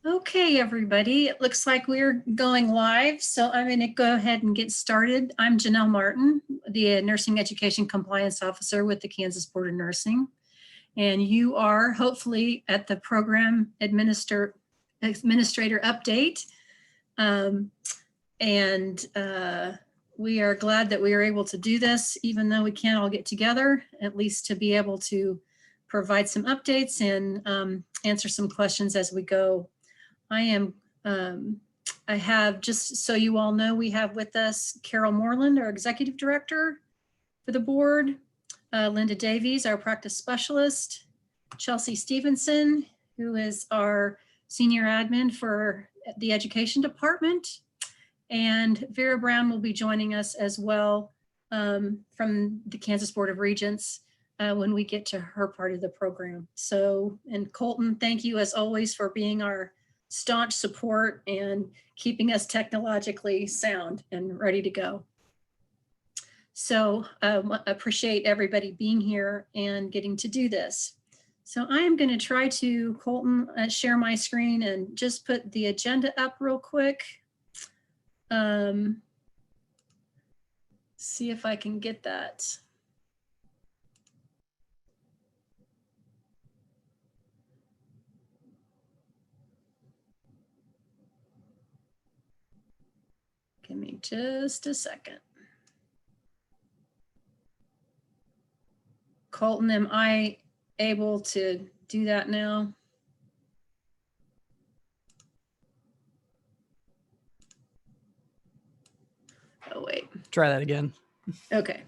Okay, everybody, it looks like we're going live, so I'm going to go ahead and get started. I'm Janelle Martin, the Nursing Education Compliance Officer with the Kansas Board of Nursing, and you are hopefully at the Program Administrator Update, we are glad that we are able to do this, even though we can't all get together, at least to be able to provide some updates and answer some questions as we go. I have, just so you all know, we have with us Carol Moreland, our Executive Director for the board, Linda Davies, our Practice Specialist, Chelsea Stevenson, who is our Senior Admin for the Education Department, and Vera Brown will be joining us as well from the Kansas Board of Regents when we get to her part of the program. So, and Colton, thank you as always for being our staunch support and keeping us technologically sound and ready to go. So I appreciate everybody being here and getting to do this. So I am going to try to, Colton, share my screen and just put the agenda up real quick. See if I can get that. Give me just a second. Colton, am I able to do that now? Oh, wait. Try that again. Okay.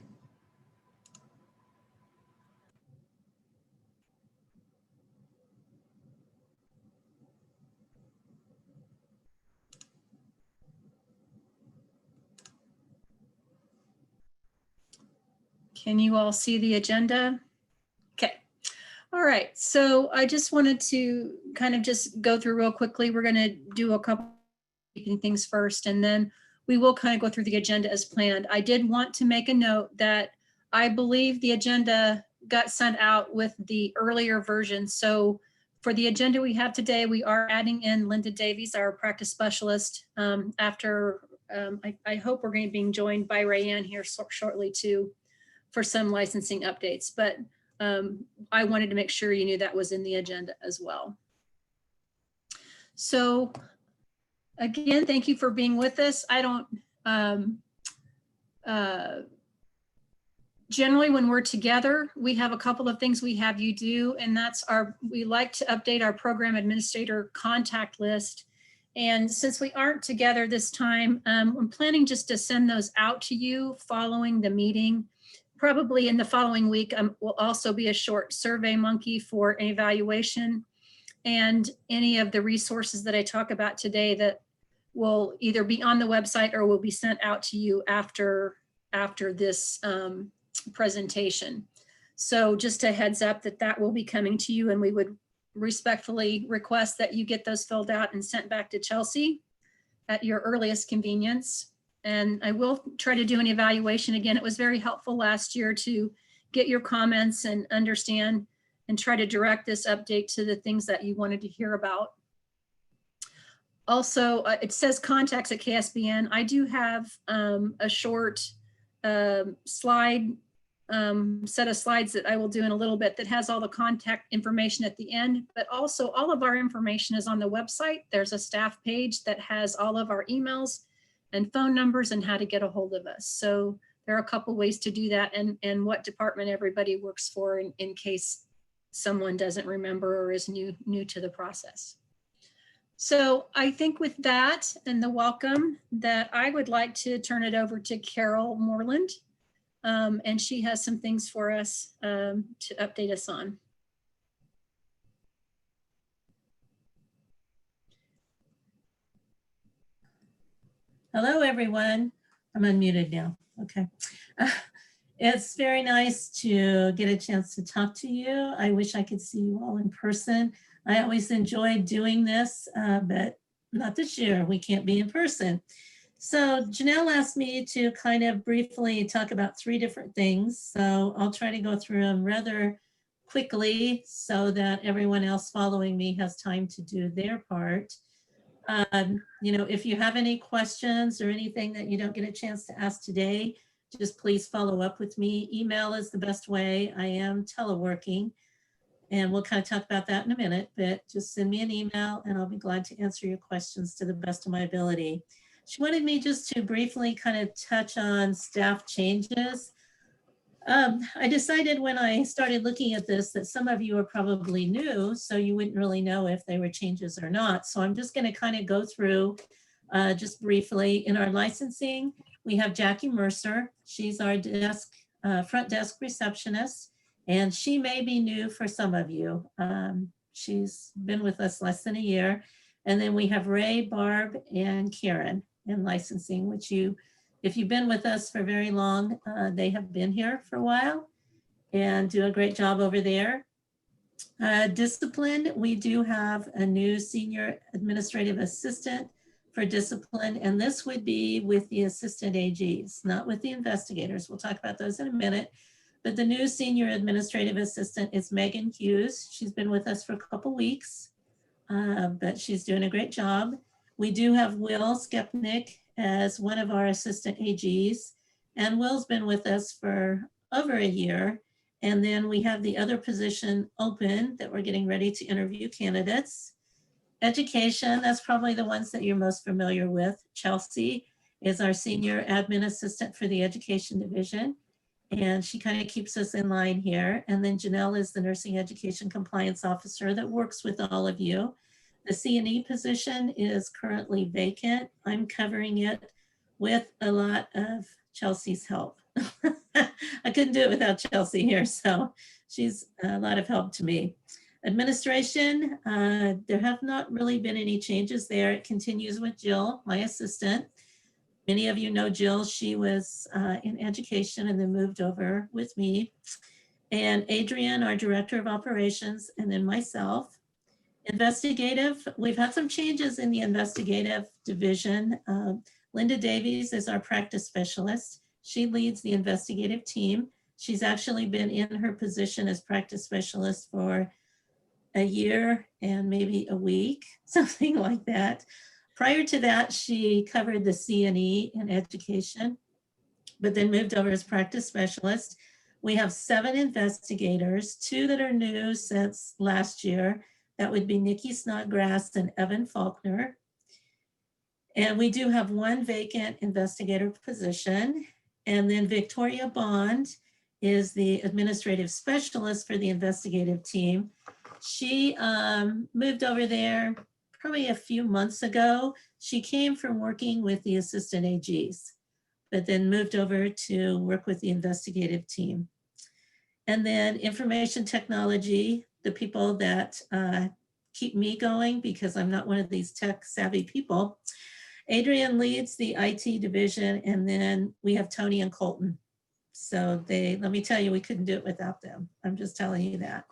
Can you all see the agenda? Okay. All right. So I just wanted to kind of just go through real quickly. We're going to do a couple things first, and then we will kind of go through the agenda as planned. I did want to make a note that I believe the agenda got sent out with the earlier version. So for the agenda we have today, we are adding in Linda Davies, our practice specialist, after I hope we're going to be joined by Rayanne here shortly too for some licensing updates, but I wanted to make sure you knew that was in the agenda as well. So again, thank you for being with us. I don't, generally when we're together, we have a couple of things we have you do, and that's we like to update our program administrator contact list. And since we aren't together this time, I'm planning just to send those out to you following the meeting. Probably in the following week will also be a short Survey Monkey for an evaluation, and any of the resources that I talk about today that will either be on the website or will be sent out to you after this presentation. So just a heads up that will be coming to you, and we would respectfully request that you get those filled out and sent back to Chelsea at your earliest convenience. And I will try to do an evaluation again. It was very helpful last year to get your comments and understand and try to direct this update to the things that you wanted to hear about. Also, it says contacts at KSBN. I do have a short slide, set of slides that I will do in a little bit that has all the contact information at the end, but also all of our information is on the website. There's a staff page that has all of our emails and phone numbers and how to get a hold of us. So there are a couple ways to do that, and what department everybody works for in case someone doesn't remember or is new to the process. So I think with that and the welcome, that I would like to turn it over to Carol Moreland, and she has some things for us to update us on. Hello, everyone. I'm unmuted now. Okay. It's very nice to get a chance to talk to you. I wish I could see you all in person. I always enjoy doing this, but not this year. We can't be in person. So Janelle asked me to kind of briefly talk about 3 different things. So I'll try to go through them rather quickly so that everyone else following me has time to do their part. If you have any questions or anything that you don't get a chance to ask today, just please follow up with me. Email is the best way. I am teleworking, and we'll kind of talk about that in a minute, but just send me an email and I'll be glad to answer your questions to the best of my ability. She wanted me just to briefly kind of touch on staff changes. I decided when I started looking at this that some of you are probably new, so you wouldn't really know if they were changes or not. So I'm just going to kind of go through just briefly. In our licensing, we have Jackie Mercer. She's our front desk receptionist, and she may be new for some of you. She's been with us less than a year. And then we have Ray, Barb, and Karen in licensing, which if you've been with us for very long, they have been here for a while and do a great job over there. Discipline, we do have a new senior administrative assistant for discipline, and this would be with the assistant AGs, not with the investigators. We'll talk about those in a minute. But the new senior administrative assistant is Megan Hughes. She's been with us for a couple weeks, but she's doing a great job. We do have Will Skepnick as one of our assistant AGs, and Will's been with us for over a year. And then we have the other position open that we're getting ready to interview candidates. Education, that's probably the ones that you're most familiar with. Chelsea is our senior admin assistant for the Education Division, and she kind of keeps us in line here. And then Janelle is the nursing education compliance officer that works with all of you. The C&E position is currently vacant. I'm covering it with a lot of Chelsea's help. I couldn't do it without Chelsea here, so she's a lot of help to me. Administration, there have not really been any changes there. It continues with Jill, my assistant. Many of you know Jill. She was in education and then moved over with me. And Adrian, our director of operations, and then myself. Investigative, we've had some changes in the investigative division. Linda Davies is our practice specialist. She leads the investigative team. She's actually been in her position as practice specialist for a year and maybe a week, something like that. Prior to that, she covered the C&E in education, but then moved over as practice specialist. We have 7 investigators, 2 that are new since last year. That would be Nikki Snodgrass and Evan Faulkner. And we do have 1 vacant investigator position. And then Victoria Bond is the administrative specialist for the investigative team. She moved over there probably a few months ago. She came from working with the assistant AGs, but then moved over to work with the investigative team. And then information technology, the people that keep me going because I'm not one of these tech savvy people. Adrian leads the IT division, and then we have Tony and Colton. So let me tell you, we couldn't do it without them. I'm just telling you that.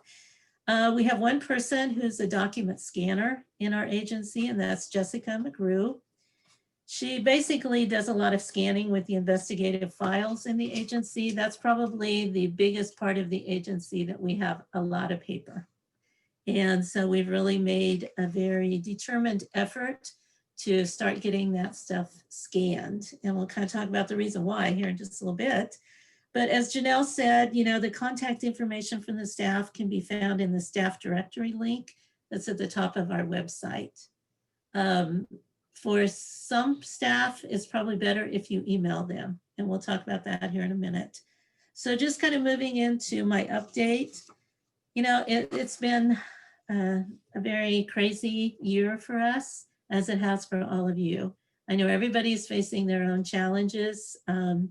We have 1 person who's a document scanner in our agency, and that's Jessica McGrew. She basically does a lot of scanning with the investigative files in the agency. That's probably the biggest part of the agency that we have a lot of paper. And so we've really made a very determined effort to start getting that stuff scanned. And we'll kind of talk about the reason why here in just a little bit. But as Janelle said, the contact information from the staff can be found in the staff directory link that's at the top of our website. For some staff, it's probably better if you email them, and we'll talk about that here in a minute. So just kind of moving into my update, it's been a very crazy year for us, as it has for all of you. I know everybody's facing their own challenges, and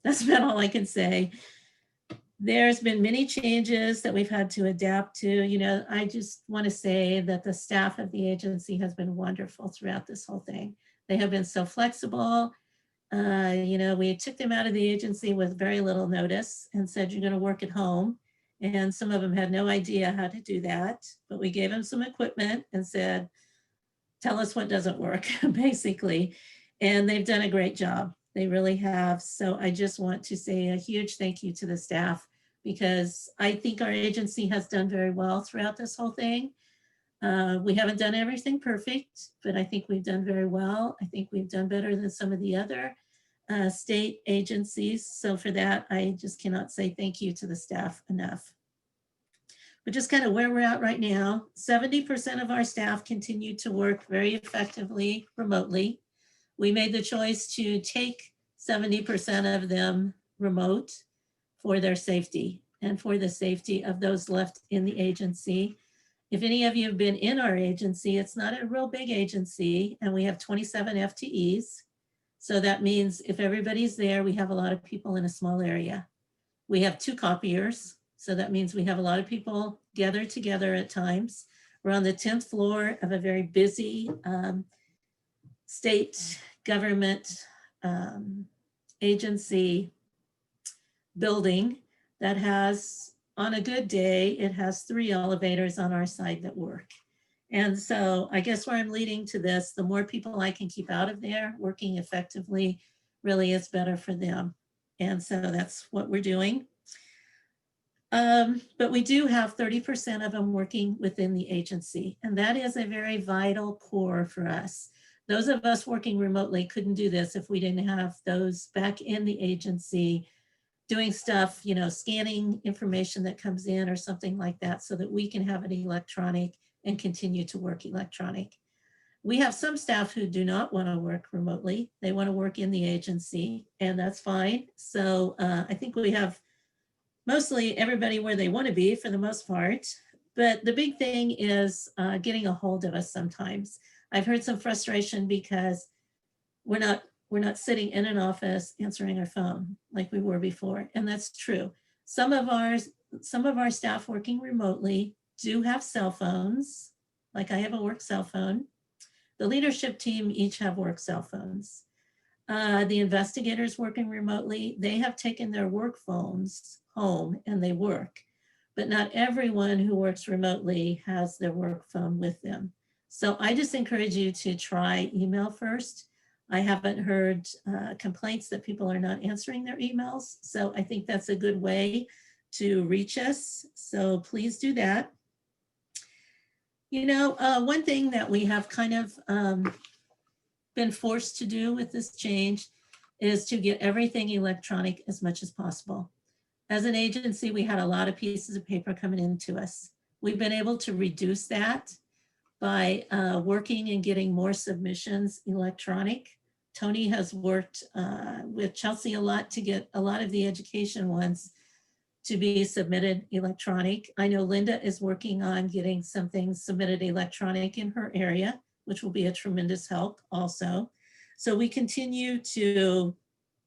that's about all I can say. There's been many changes that we've had to adapt to. I just want to say that the staff of the agency has been wonderful throughout this whole thing. They have been so flexible. We took them out of the agency with very little notice and said, you're going to work at home. And some of them had no idea how to do that, but we gave them some equipment and said, tell us what doesn't work, basically. And they've done a great job. They really have. So I just want to say a huge thank you to the staff because I think our agency has done very well throughout this whole thing. We haven't done everything perfect, but I think we've done very well. I think we've done better than some of the other state agencies. So for that, I just cannot say thank you to the staff enough. But just kind of where we're at right now, 70% of our staff continue to work very effectively remotely. We made the choice to take 70% of them remote for their safety and for the safety of those left in the agency. If any of you have been in our agency, it's not a real big agency, and we have 27 FTEs. So that means if everybody's there, we have a lot of people in a small area. We have 2 copiers. So that means we have a lot of people gathered together at times. We're on the 10th floor of a very busy state government agency building that has, on a good day, it has 3 elevators on our side that work. And so I guess where I'm leading to this, the more people I can keep out of there working effectively really is better for them. And so that's what we're doing. But we do have 30% of them working within the agency, and that is a very vital core for us. Those of us working remotely couldn't do this if we didn't have those back in the agency doing stuff, you know, scanning information that comes in or something like that so that we can have it electronic and continue to work electronic. We have some staff who do not want to work remotely. They want to work in the agency, and that's fine. So I think we have mostly everybody where they want to be for the most part. But the big thing is getting a hold of us sometimes. I've heard some frustration because we're not sitting in an office answering our phone like we were before. And that's true. Some of our staff working remotely do have cell phones. Like I have a work cell phone. The leadership team each have work cell phones. The investigators working remotely, they have taken their work phones home and they work, but not everyone who works remotely has their work phone with them. So I just encourage you to try email first. I haven't heard complaints that people are not answering their emails. So I think that's a good way to reach us. So please do that. You know, one thing that we have kind of been forced to do with this change is to get everything electronic as much as possible. As an agency, we had a lot of pieces of paper coming into us. We've been able to reduce that by working and getting more submissions electronic. Tony has worked with Chelsea a lot to get a lot of the education ones to be submitted electronic. I know Linda is working on getting some things submitted electronic in her area, which will be a tremendous help also. So we continue to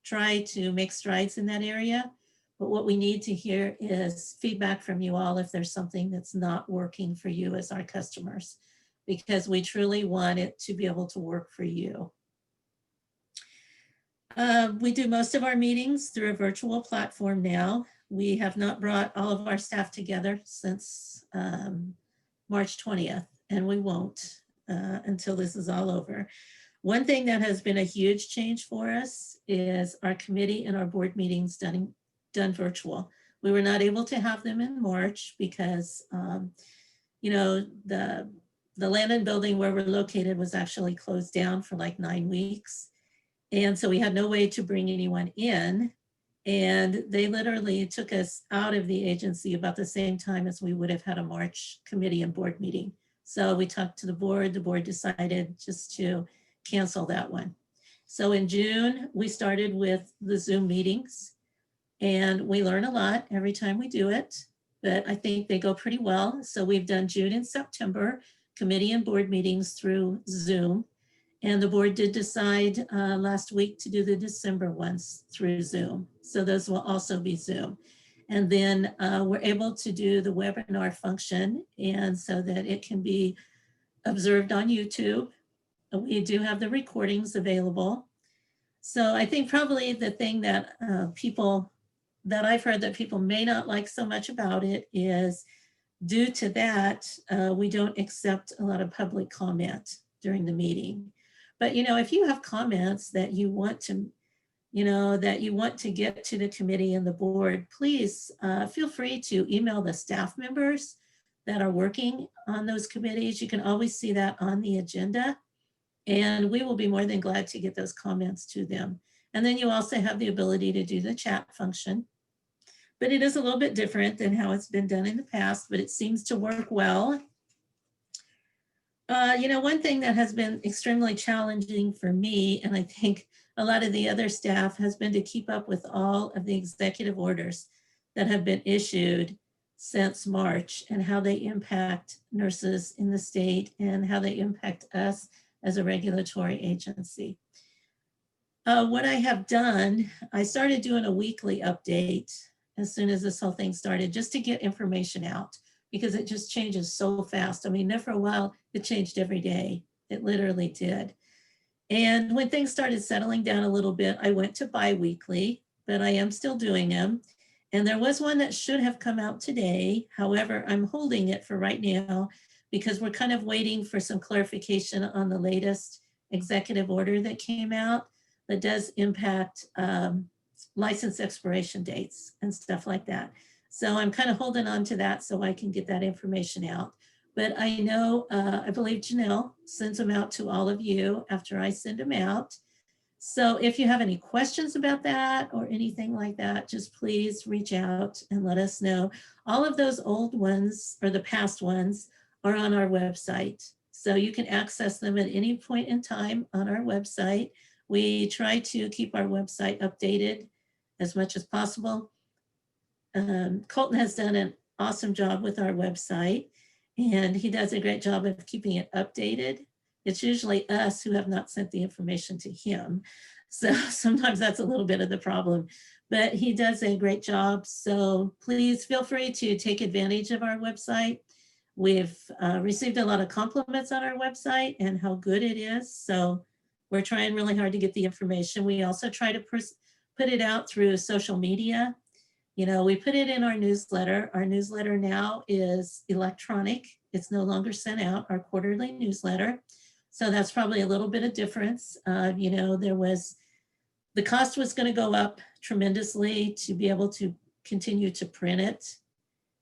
try to make strides in that area. But what we need to hear is feedback from you all if there's something that's not working for you as our customers, because we truly want it to be able to work for you. We do most of our meetings through a virtual platform now. We have not brought all of our staff together since March 20th, and we won't until this is all over. One thing that has been a huge change for us is our committee and our board meetings done virtual. We were not able to have them in March because, you know, the land and building where we're located was actually closed down for like 9 weeks. And so we had no way to bring anyone in. And they literally took us out of the agency about the same time as we would have had a March committee and board meeting. So we talked to the board decided just to cancel that one. So in June, we started with the Zoom meetings. And we learn a lot every time we do it, but I think they go pretty well. So we've done June and September committee and board meetings through Zoom. And the board did decide last week to do the December ones through Zoom. So those will also be Zoom. And then we're able to do the webinar function, and so that it can be observed on YouTube. We do have the recordings available. So I think probably the thing that I've heard that people may not like so much about it is due to that, we don't accept a lot of public comment during the meeting. But, you know, if you have comments that you want to that you want to get to the committee and the board, please feel free to email the staff members that are working on those committees. You can always see that on the agenda, and we will be more than glad to get those comments to them. And then you also have the ability to do the chat function, but it is a little bit different than how it's been done in the past, but it seems to work well. One thing that has been extremely challenging for me, and I think a lot of the other staff, has been to keep up with all of the executive orders that have been issued since March and how they impact nurses in the state and how they impact us as a regulatory agency. What I have done, I started doing a weekly update as soon as this whole thing started, just to get information out, because it just changes so fast. I mean, there for a while, it changed every day. It literally did. And when things started settling down a little bit, I went to bi-weekly, but I am still doing them. And there was one that should have come out today. However, I'm holding it for right now because we're kind of waiting for some clarification on the latest executive order that came out that does impact license expiration dates and stuff like that. So I'm kind of holding on to that so I can get that information out. But I know, I believe Janelle sends them out to all of you after I send them out. So if you have any questions about that or anything like that, just please reach out and let us know. All of those old ones, or the past ones, are on our website. So you can access them at any point in time on our website. We try to keep our website updated as much as possible. Colton has done an awesome job with our website, and he does a great job of keeping it updated. It's usually us who have not sent the information to him. So sometimes that's a little bit of the problem, but he does a great job. So please feel free to take advantage of our website. We've received a lot of compliments on our website and how good it is. So we're trying really hard to get the information. We also try to put it out through social media. We put it in our newsletter. Our newsletter now is electronic. It's no longer sent out, our quarterly newsletter. So that's probably a little bit of difference. The cost was going to go up tremendously to be able to continue to print it.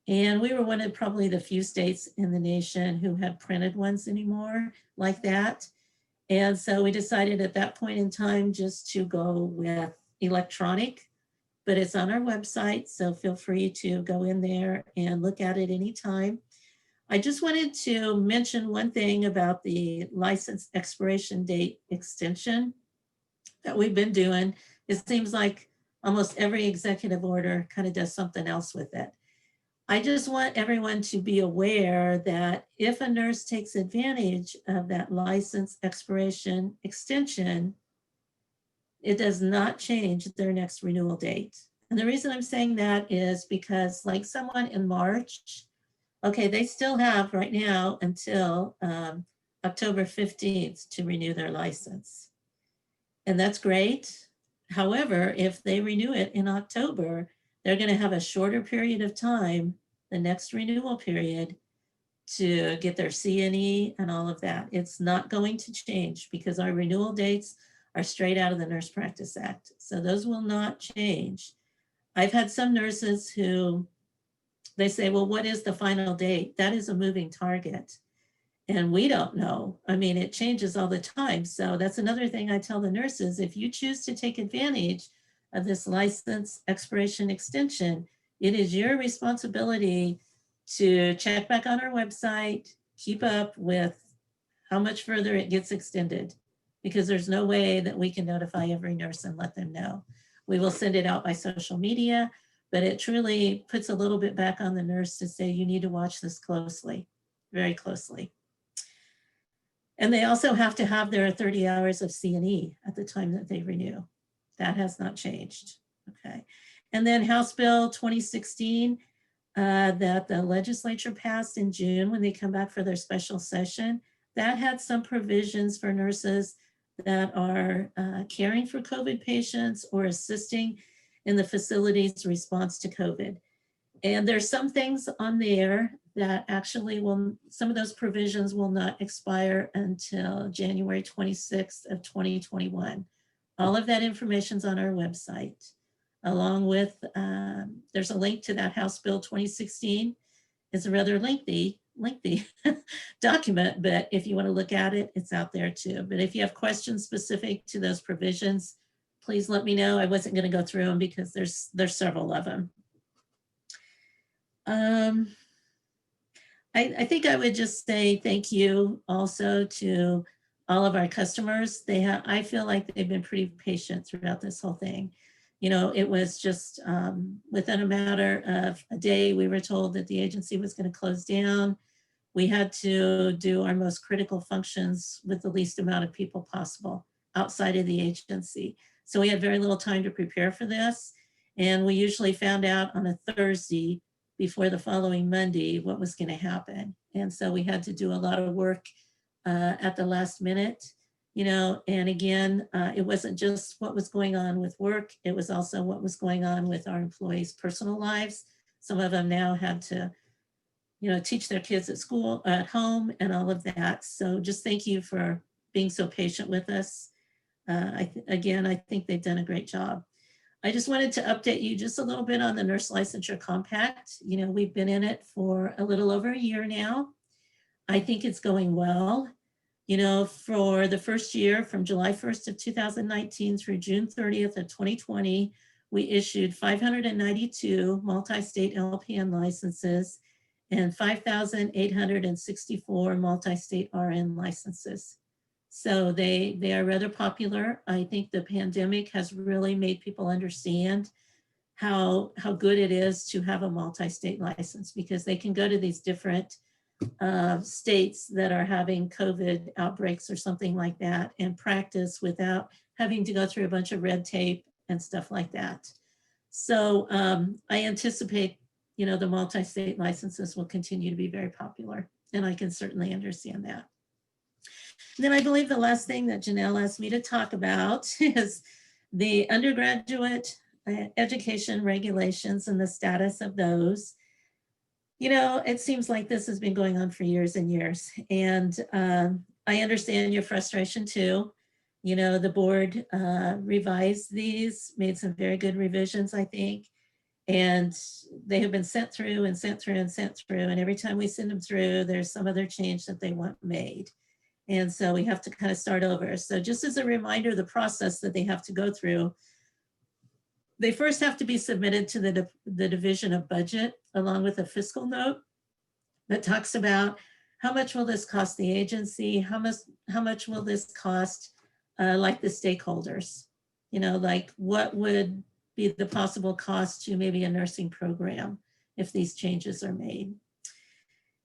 And we were one of probably the few states in the nation who had printed ones anymore like that. And so we decided at that point in time just to go with electronic, but it's on our website. So feel free to go in there and look at it anytime. I just wanted to mention one thing about the license expiration date extension that we've been doing. It seems like almost every executive order kind of does something else with it. I just want everyone to be aware that if a nurse takes advantage of that license expiration extension, it does not change their next renewal date. And the reason I'm saying that is because, like, someone in March, okay, they still have right now until October 15th to renew their license. And that's great. However, if they renew it in October, they're going to have a shorter period of time, the next renewal period, to get their CNE and all of that. It's not going to change because our renewal dates are straight out of the Nurse Practice Act. So those will not change. I've had some nurses who, they say, well, what is the final date? That is a moving target. And we don't know. I mean, it changes all the time. So that's another thing I tell the nurses. If you choose to take advantage of this license expiration extension, it is your responsibility to check back on our website, keep up with how much further it gets extended, because there's no way that we can notify every nurse and let them know. We will send it out by social media, but it truly puts a little bit back on the nurse to say, you need to watch this closely, very closely. And they also have to have their 30 hours of CNE at the time that they renew. That has not changed, okay. And then House Bill 2016 that the legislature passed in June when they come back for their special session, that had some provisions for nurses that are caring for COVID patients or assisting in the facility's response to COVID. And there's some things on there that actually will, some of those provisions will not expire until January 26th of 2021. All of that information's on our website, along with, there's a link to that House Bill 2016. It's a rather lengthy document, but if you want to look at it, it's out there too. But if you have questions specific to those provisions, please let me know. I wasn't going to go through them because there's several of them. I think I would just say thank you also to all of our customers. I feel like they've been pretty patient throughout this whole thing. You know, it was just within a matter of a day, we were told that the agency was going to close down. We had to do our most critical functions with the least amount of people possible outside of the agency. So we had very little time to prepare for this. And we usually found out on a Thursday before the following Monday what was going to happen. And so we had to do a lot of work at the last minute, you know, and again, it wasn't just what was going on with work, it was also what was going on with our employees' personal lives. Some of them now had to, you know, teach their kids at school, at home, and all of that. So just thank you for being so patient with us. Again, I think they've done a great job. I just wanted to update you just a little bit on the Nurse Licensure Compact. You know, we've been in it for a little over a year now. I think it's going well. You know, for the first year, from July 1st of 2019 through June 30th of 2020, we issued 592 multi-state LPN licenses and 5,864 multi-state RN licenses. So they are rather popular. I think the pandemic has really made people understand how good it is to have a multi-state license, because they can go to these different states that are having COVID outbreaks or something like that and practice without having to go through a bunch of red tape and stuff like that. So I anticipate, you know, the multi-state licenses will continue to be very popular, and I can certainly understand that. And then I believe the last thing that Janelle asked me to talk about is the undergraduate education regulations and the status of those. You know, it seems like this has been going on for years and years, and I understand your frustration too. You know, the board revised these, made some very good revisions, I think, and they have been sent through and sent through and sent through, and every time we send them through, there's some other change that they want made. And so we have to kind of start over. So just as a reminder, the process that they have to go through, they first have to be submitted to the Division of Budget, along with a fiscal note that talks about how much will this cost the agency, how much will this cost like the stakeholders, you know, like what would be the possible cost to maybe a nursing program if these changes are made.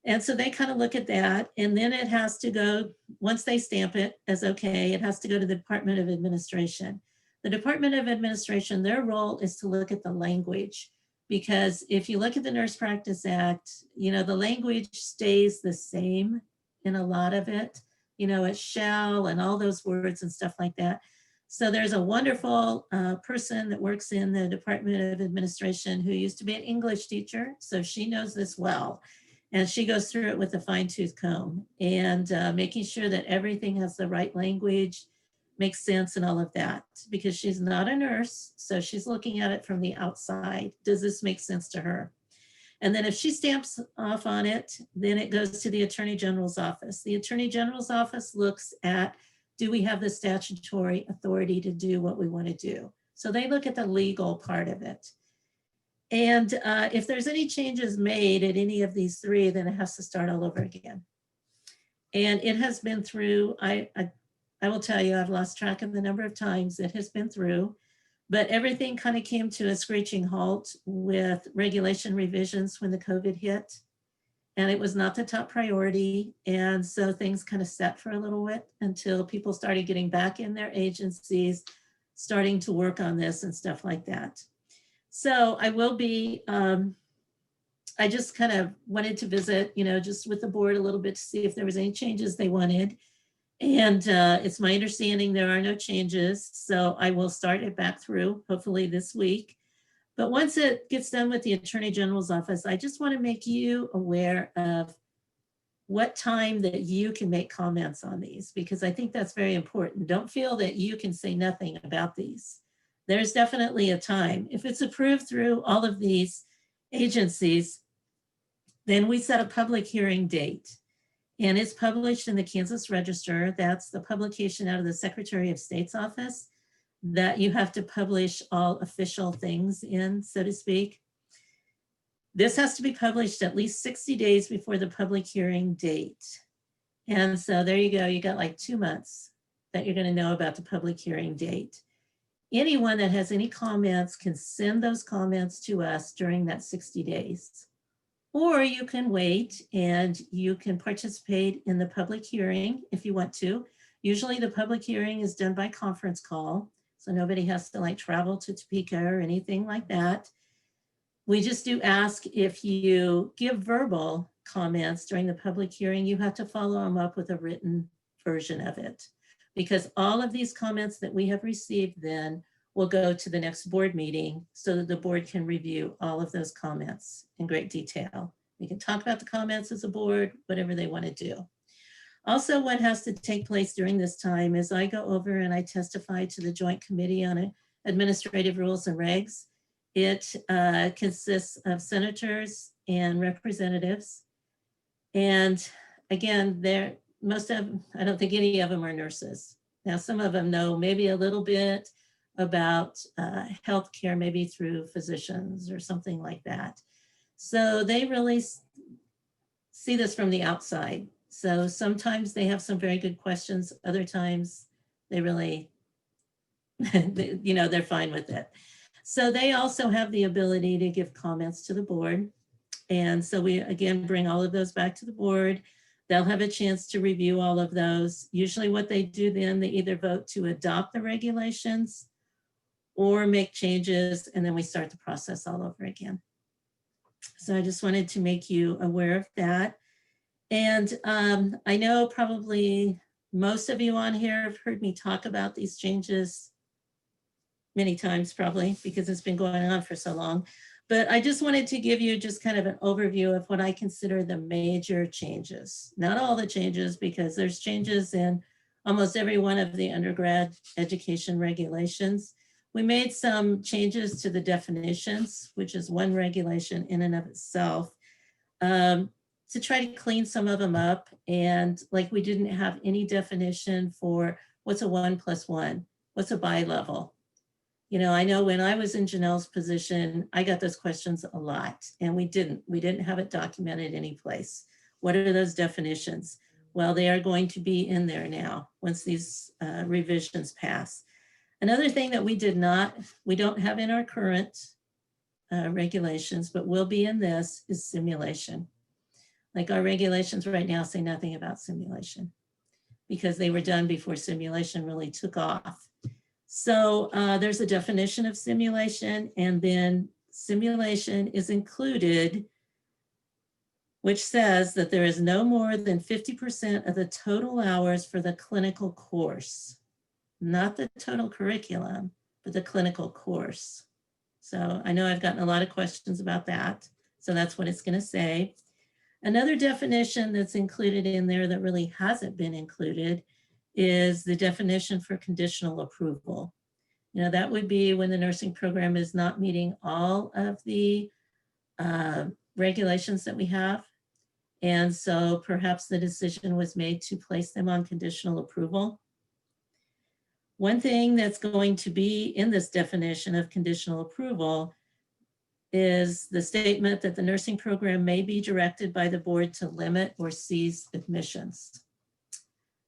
And so they kind of look at that, and then it has to go, once they stamp it as okay, it has to go to the Department of Administration. The Department of Administration, their role is to look at the language, because if you look at the Nurse Practice Act, you know, the language stays the same in a lot of it. You know, it's shall and all those words and stuff like that. So there's a wonderful person that works in the Department of Administration who used to be an English teacher, so she knows this well. And she goes through it with a fine-tooth comb and making sure that everything has the right language, makes sense and all of that, because she's not a nurse. So she's looking at it from the outside. Does this make sense to her? And then if she stamps off on it, then it goes to the Attorney General's office. The Attorney General's office looks at, do we have the statutory authority to do what we want to do? So they look at the legal part of it. And if there's any changes made at any of these three, then it has to start all over again. And it has been through, I will tell you, I've lost track of the number of times it has been through, but everything kind of came to a screeching halt with regulation revisions when the COVID hit. And it was not the top priority. And so things kind of sat for a little bit until people started getting back in their agencies, starting to work on this and stuff like that. So I will be, I just kind of wanted to visit, you know, just with the board a little bit to see if there was any changes they wanted. And it's my understanding there are no changes. So I will start it back through, hopefully this week. But once it gets done with the Attorney General's office, I just want to make you aware of what time that you can make comments on these, because I think that's very important. Don't feel that you can say nothing about these. There's definitely a time. If it's approved through all of these agencies, then we set a public hearing date, and it's published in the Kansas Register. That's the publication out of the Secretary of State's office that you have to publish all official things in, so to speak. This has to be published at least 60 days before the public hearing date. And so there you go. You got like 2 months that you're going to know about the public hearing date. Anyone that has any comments can send those comments to us during that 60 days. Or you can wait and you can participate in the public hearing if you want to. Usually the public hearing is done by conference call, so nobody has to like travel to Topeka or anything like that. We just do ask, if you give verbal comments during the public hearing, you have to follow them up with a written version of it, because all of these comments that we have received then will go to the next board meeting so that the board can review all of those comments in great detail. We can talk about the comments as a board, whatever they want to do. Also, what has to take place during this time is I go over and I testify to the Joint Committee on Administrative Rules and Regs. It consists of senators and representatives. And again, I don't think any of them are nurses. Now, some of them know maybe a little bit about healthcare, maybe through physicians or something like that. So they really see this from the outside. So sometimes they have some very good questions. Other times they really, they're fine with it. So they also have the ability to give comments to the board. And so we, again, bring all of those back to the board. They'll have a chance to review all of those. Usually what they do then, they either vote to adopt the regulations or make changes, and then we start the process all over again. So I just wanted to make you aware of that. And I know probably most of you on here have heard me talk about these changes many times, probably because it's been going on for so long. But I just wanted to give you just kind of an overview of what I consider the major changes. Not all the changes, because there's changes in almost every one of the undergrad education regulations. We made some changes to the definitions, which is one regulation in and of itself, to try to clean some of them up. And like, we didn't have any definition for what's a 1+1, what's a bi-level. I know when I was in Janelle's position, I got those questions a lot, and we didn't have it documented any place. What are those definitions? Well, they are going to be in there now once these revisions pass. Another thing that we don't have in our current regulations, but will be in this, is simulation. Like, our regulations right now say nothing about simulation because they were done before simulation really took off. So there's a definition of simulation, and then simulation is included, which says that there is no more than 50% of the total hours for the clinical course, not the total curriculum, but the clinical course. So I know I've gotten a lot of questions about that. So that's what it's going to say. Another definition that's included in there that really hasn't been included is the definition for conditional approval. That would be when the nursing program is not meeting all of the regulations that we have. And so perhaps the decision was made to place them on conditional approval. One thing that's going to be in this definition of conditional approval is the statement that the nursing program may be directed by the board to limit or cease admissions.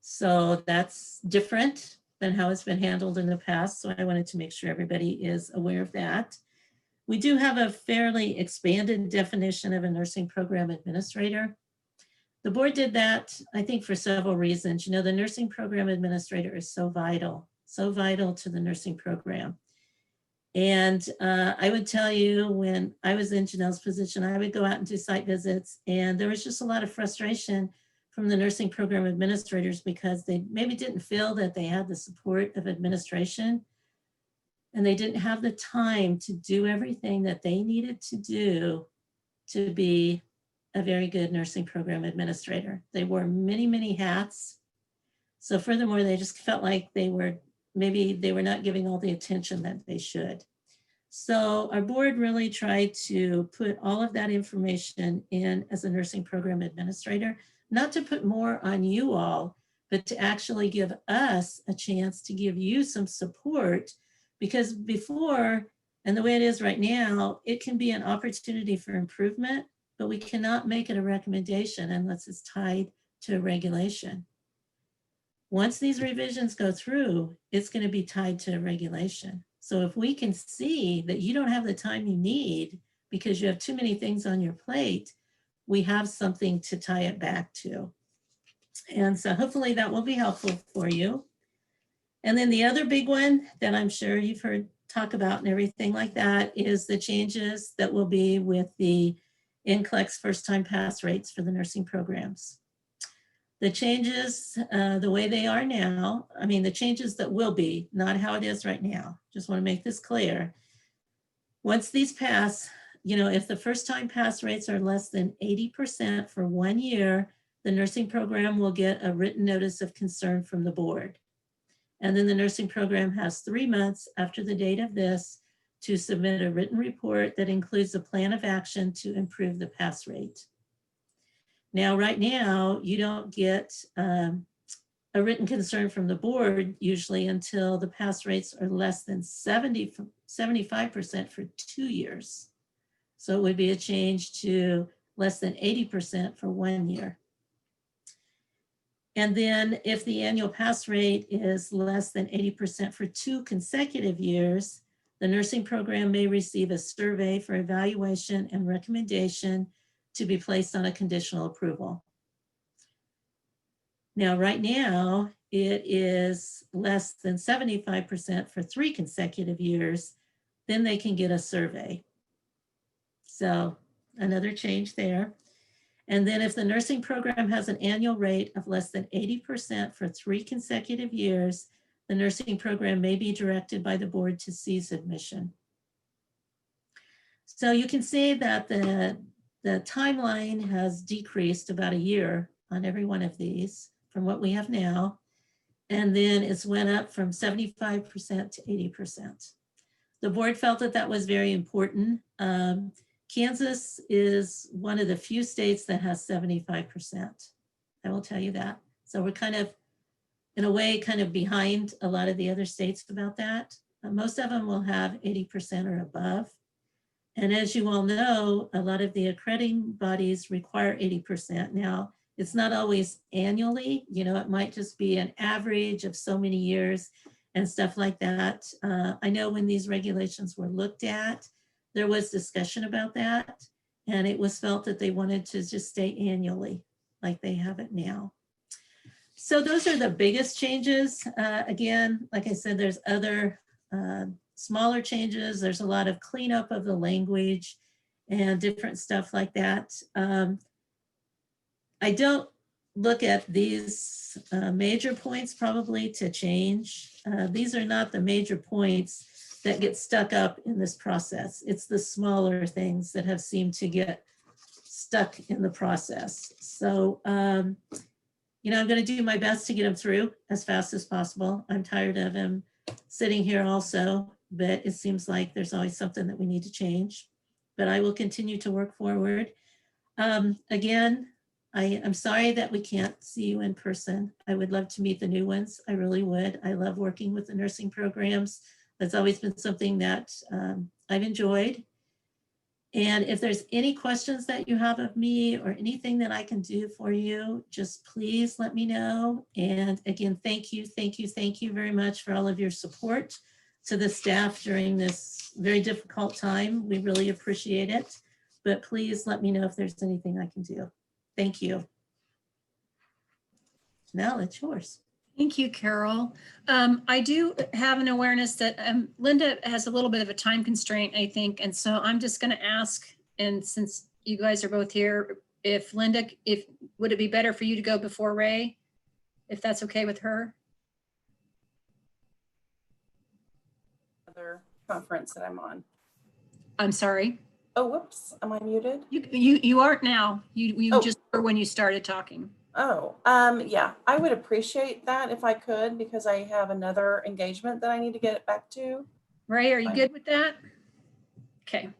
So that's different than how it's been handled in the past. So I wanted to make sure everybody is aware of that. We do have a fairly expanded definition of a nursing program administrator. The board did that, I think, for several reasons. The nursing program administrator is so vital to the nursing program. And I would tell you, when I was in Janelle's position, I would go out and do site visits, and there was just a lot of frustration from the nursing program administrators because they maybe didn't feel that they had the support of administration, and they didn't have the time to do everything that they needed to do to be a very good nursing program administrator. They wore many, many hats. So furthermore, they just felt like maybe they were not giving all the attention that they should. So our board really tried to put all of that information in as a nursing program administrator, not to put more on you all, but to actually give us a chance to give you some support, because before, and the way it is right now, it can be an opportunity for improvement, but we cannot make it a recommendation unless it's tied to a regulation. Once these revisions go through, it's going to be tied to a regulation. So if we can see that you don't have the time you need because you have too many things on your plate, we have something to tie it back to. And so hopefully that will be helpful for you. And then the other big one that I'm sure you've heard talk about and everything like that is the changes that will be with the Nclex first-time pass rates for the nursing programs. The changes, the way they are now, I mean, the changes that will be, not how it is right now. Just want to make this clear. Once these pass, if the first-time pass rates are less than 80% for 1 year, the nursing program will get a written notice of concern from the board. And then the nursing program has 3 months after the date of this to submit a written report that includes a plan of action to improve the pass rate. Now, right now, you don't get a written concern from the board usually until the pass rates are less than 75% for 2 years. So it would be a change to less than 80% for 1 year. And then if the annual pass rate is less than 80% for 2 consecutive years, the nursing program may receive a survey for evaluation and recommendation to be placed on a conditional approval. Now, right now, it is less than 75% for 3 consecutive years, then they can get a survey. So another change there. And then if the nursing program has an annual rate of less than 80% for 3 consecutive years, the nursing program may be directed by the board to cease admission. So you can see that the timeline has decreased about a year on every one of these from what we have now. And then it's went up from 75% to 80%. The board felt that that was very important. Kansas is one of the few states that has 75%. I will tell you that. So we're kind of, in a way, kind of behind a lot of the other states about that. Most of them will have 80% or above. And as you all know, a lot of the accrediting bodies require 80%. Now, it's not always annually, it might just be an average of so many years and stuff like that. I know when these regulations were looked at, there was discussion about that, and it was felt that they wanted to just stay annually like they have it now. So those are the biggest changes. Again, like I said, there's other smaller changes. There's a lot of cleanup of the language and different stuff like that. I don't look at these major points probably to change. These are not the major points that get stuck up in this process. It's the smaller things that have seemed to get stuck in the process. So, I'm going to do my best to get them through as fast as possible. I'm tired of them sitting here also, but it seems like there's always something that we need to change. But I will continue to work forward. Again, I'm sorry that we can't see you in person. I would love to meet the new ones. I really would. I love working with the nursing programs. That's always been something that I've enjoyed. And if there's any questions that you have of me or anything that I can do for you, just please let me know. And again, thank you very much for all of your support to the staff during this very difficult time. We really appreciate it. But please let me know if there's anything I can do. Thank you. Now it's yours. Thank you, Carol. I do have an awareness that Linda has a little bit of a time constraint, I think. And so I'm just going to ask, and since you guys are both here, if Linda, would it be better for you to go before Ray, if that's okay with her? Other conference that I'm on. I'm sorry. Oh, whoops, am I muted? You aren't now. You Oh. just were when you started talking. Oh, yeah, I would appreciate that if I could, because I have another engagement that I need to get back to. Ray, are you Fine. good with that? Okay.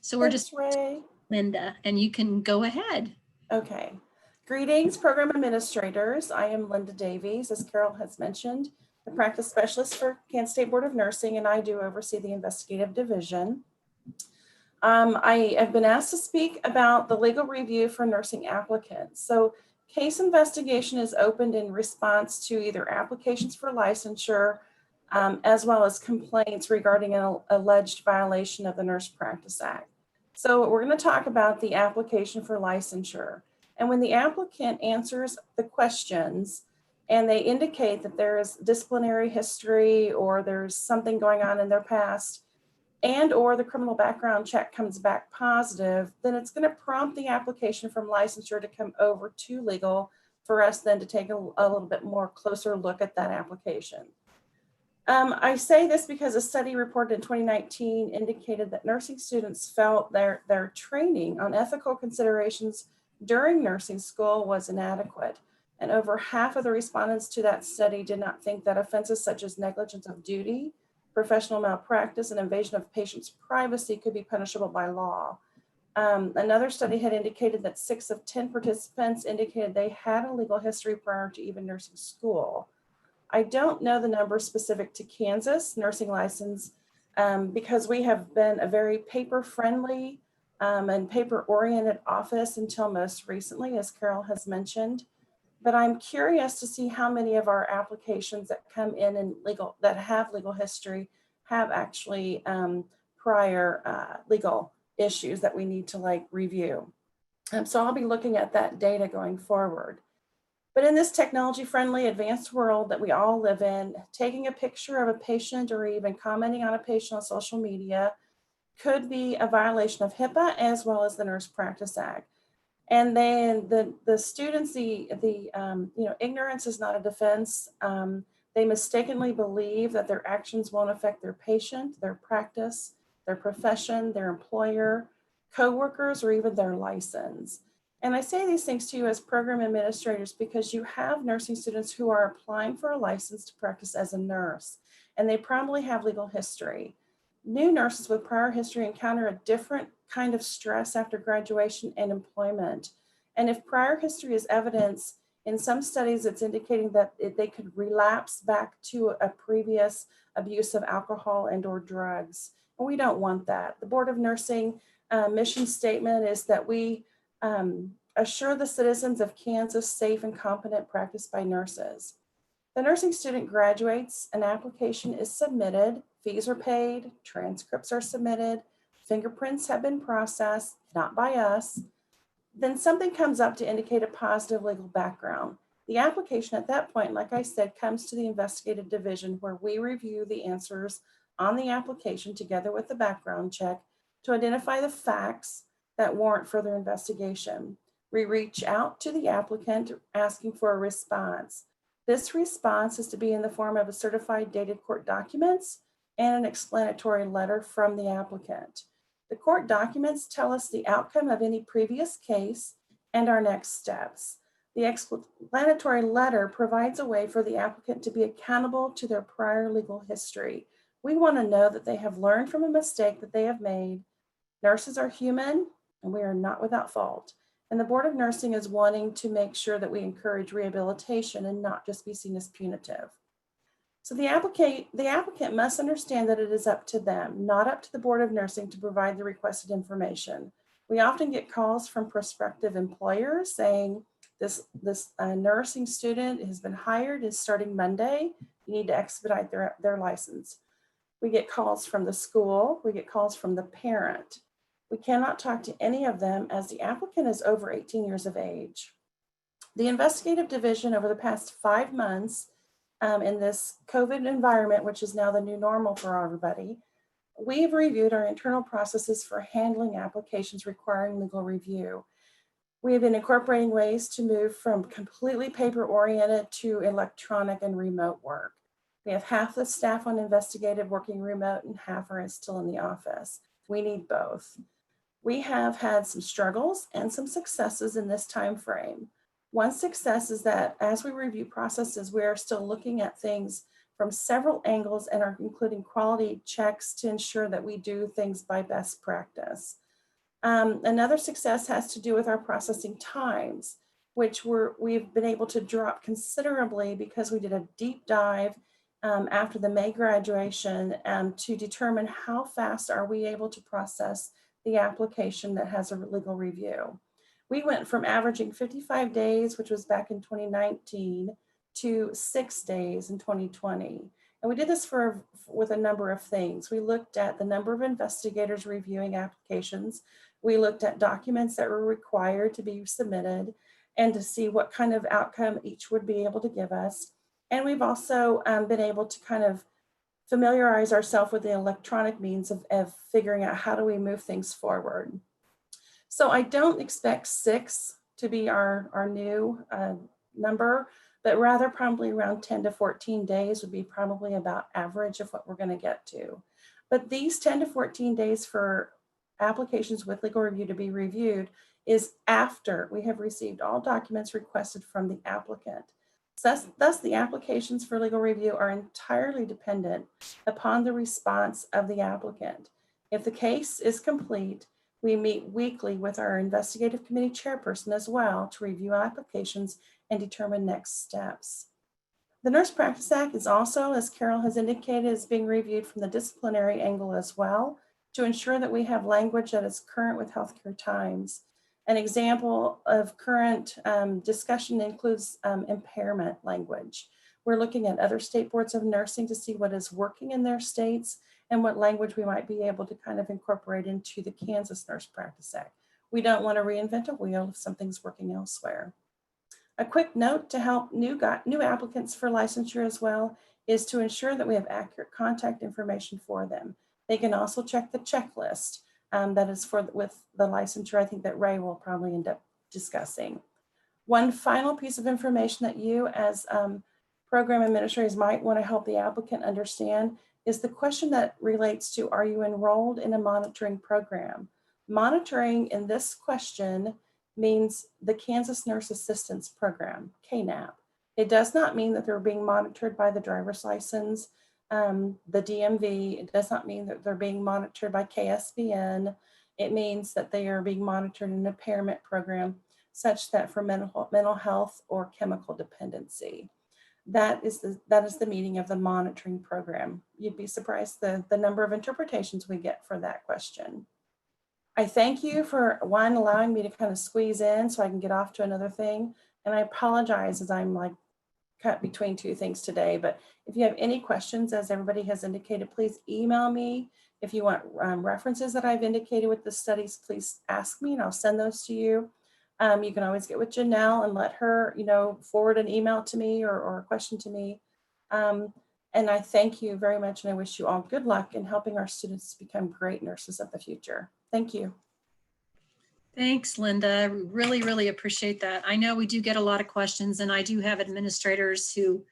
So we're just Thanks, Ray. Linda, and you can go ahead. Okay. Greetings, program administrators. I am Linda Davies, as Carol has mentioned, the practice specialist for Kansas State Board of Nursing, and I do oversee the Investigative Division. I have been asked to speak about the legal review for nursing applicants. So case investigation is opened in response to either applications for licensure, as well as complaints regarding an alleged violation of the Nurse Practice Act. So we're going to talk about the application for licensure. And when the applicant answers the questions and they indicate that there is disciplinary history or there's something going on in their past, and or the criminal background check comes back positive, then it's going to prompt the application from licensure to come over to legal for us then to take a little bit more closer look at that application. I say this because a study reported in 2019 indicated that nursing students felt their training on ethical considerations during nursing school was inadequate. And over half of the respondents to that study did not think that offenses such as negligence of duty, professional malpractice, and invasion of patients' privacy could be punishable by law. Another study had indicated that 6 of 10 participants indicated they had a legal history prior to even nursing school. I don't know the number specific to Kansas nursing license because we have been a very paper-friendly and paper-oriented office until most recently, as Carol has mentioned. But I'm curious to see how many of our applications that come in legal, that have legal history, have actually prior legal issues that we need to review. So I'll be looking at that data going forward. But in this technology-friendly advanced world that we all live in, taking a picture of a patient or even commenting on a patient on social media could be a violation of HIPAA as well as the Nurse Practice Act. And then the students, ignorance is not a defense. They mistakenly believe that their actions won't affect their patient, their practice, their profession, their employer, coworkers, or even their license. And I say these things to you as program administrators because you have nursing students who are applying for a license to practice as a nurse, and they probably have legal history. New nurses with prior history encounter a different kind of stress after graduation and employment. And if prior history is evidence, in some studies it's indicating that they could relapse back to a previous abuse of alcohol and or drugs. And we don't want that. The Board of Nursing mission statement is that we assure the citizens of Kansas safe and competent practice by nurses. The nursing student graduates, an application is submitted, fees are paid, transcripts are submitted, fingerprints have been processed, not by us. Then something comes up to indicate a positive legal background. The application at that point, like I said, comes to the Investigative Division where we review the answers on the application together with the background check to identify the facts that warrant further investigation. We reach out to the applicant asking for a response. This response is to be in the form of a certified dated court documents and an explanatory letter from the applicant. The court documents tell us the outcome of any previous case and our next steps. The explanatory letter provides a way for the applicant to be accountable to their prior legal history. We want to know that they have learned from a mistake that they have made. Nurses are human and we are not without fault. And the Board of Nursing is wanting to make sure that we encourage rehabilitation and not just be seen as punitive. So the applicant must understand that it is up to them, not up to the Board of Nursing to provide the requested information. We often get calls from prospective employers saying this nursing student has been hired, is starting Monday, you need to expedite their license. We get calls from the school, we get calls from the parent. We cannot talk to any of them as the applicant is over 18 years of age. The Investigative Division over the past 5 months in this COVID environment, which is now the new normal for everybody, we've reviewed our internal processes for handling applications requiring legal review. We have been incorporating ways to move from completely paper-oriented to electronic and remote work. We have half the staff on investigative working remote and half are still in the office. We need both. We have had some struggles and some successes in this time frame. One success is that as we review processes, we are still looking at things from several angles and are including quality checks to ensure that we do things by best practice. Another success has to do with our processing times, which we've been able to drop considerably because we did a deep dive after the May graduation to determine how fast are we able to process the application that has a legal review. We went from averaging 55 days, which was back in 2019, to 6 days in 2020. And we did this with a number of things. We looked at the number of investigators reviewing applications. We looked at documents that were required to be submitted and to see what kind of outcome each would be able to give us. And we've also been able to kind of familiarize ourselves with the electronic means of figuring out how do we move things forward. So I don't expect 6 to be our new number, but rather probably around 10 to 14 days would be probably about average of what we're going to get to. But these 10 to 14 days for applications with legal review to be reviewed is after we have received all documents requested from the applicant. Thus, the applications for legal review are entirely dependent upon the response of the applicant. If the case is complete, we meet weekly with our investigative committee chairperson as well to review applications and determine next steps. The Nurse Practice Act is also, as Carol has indicated, is being reviewed from the disciplinary angle as well to ensure that we have language that is current with healthcare times. An example of current discussion includes impairment language. We're looking at other state boards of nursing to see what is working in their states and what language we might be able to kind of incorporate into the Kansas Nurse Practice Act. We don't want to reinvent a wheel if something's working elsewhere. A quick note to help new applicants for licensure as well is to ensure that we have accurate contact information for them. They can also check the checklist that is with the licensure, I think that Ray will probably end up discussing. One final piece of information that you as program administrators might want to help the applicant understand is the question that relates to, are you enrolled in a monitoring program? Monitoring in this question means the Kansas Nurse Assistance Program, KNAP. It does not mean that they're being monitored by the driver's license, the DMV. It does not mean that they're being monitored by KSBN. It means that they are being monitored in an impairment program such that for mental health or chemical dependency. That is the meaning of the monitoring program. You'd be surprised the number of interpretations we get for that question. I thank you for allowing me to kind of squeeze in so I can get off to another thing. And I apologize as I'm like cut between two things today, but if you have any questions, as everybody has indicated, please email me. If you want references that I've indicated with the studies, please ask me and I'll send those to you. You can always get with Janelle and let her, forward an email to me or a question to me. And I thank you very much. And I wish you all good luck in helping our students become great nurses of the future. Thank you. Thanks, Linda. Really, really appreciate that. I know we do get a lot of questions and I do have administrators who,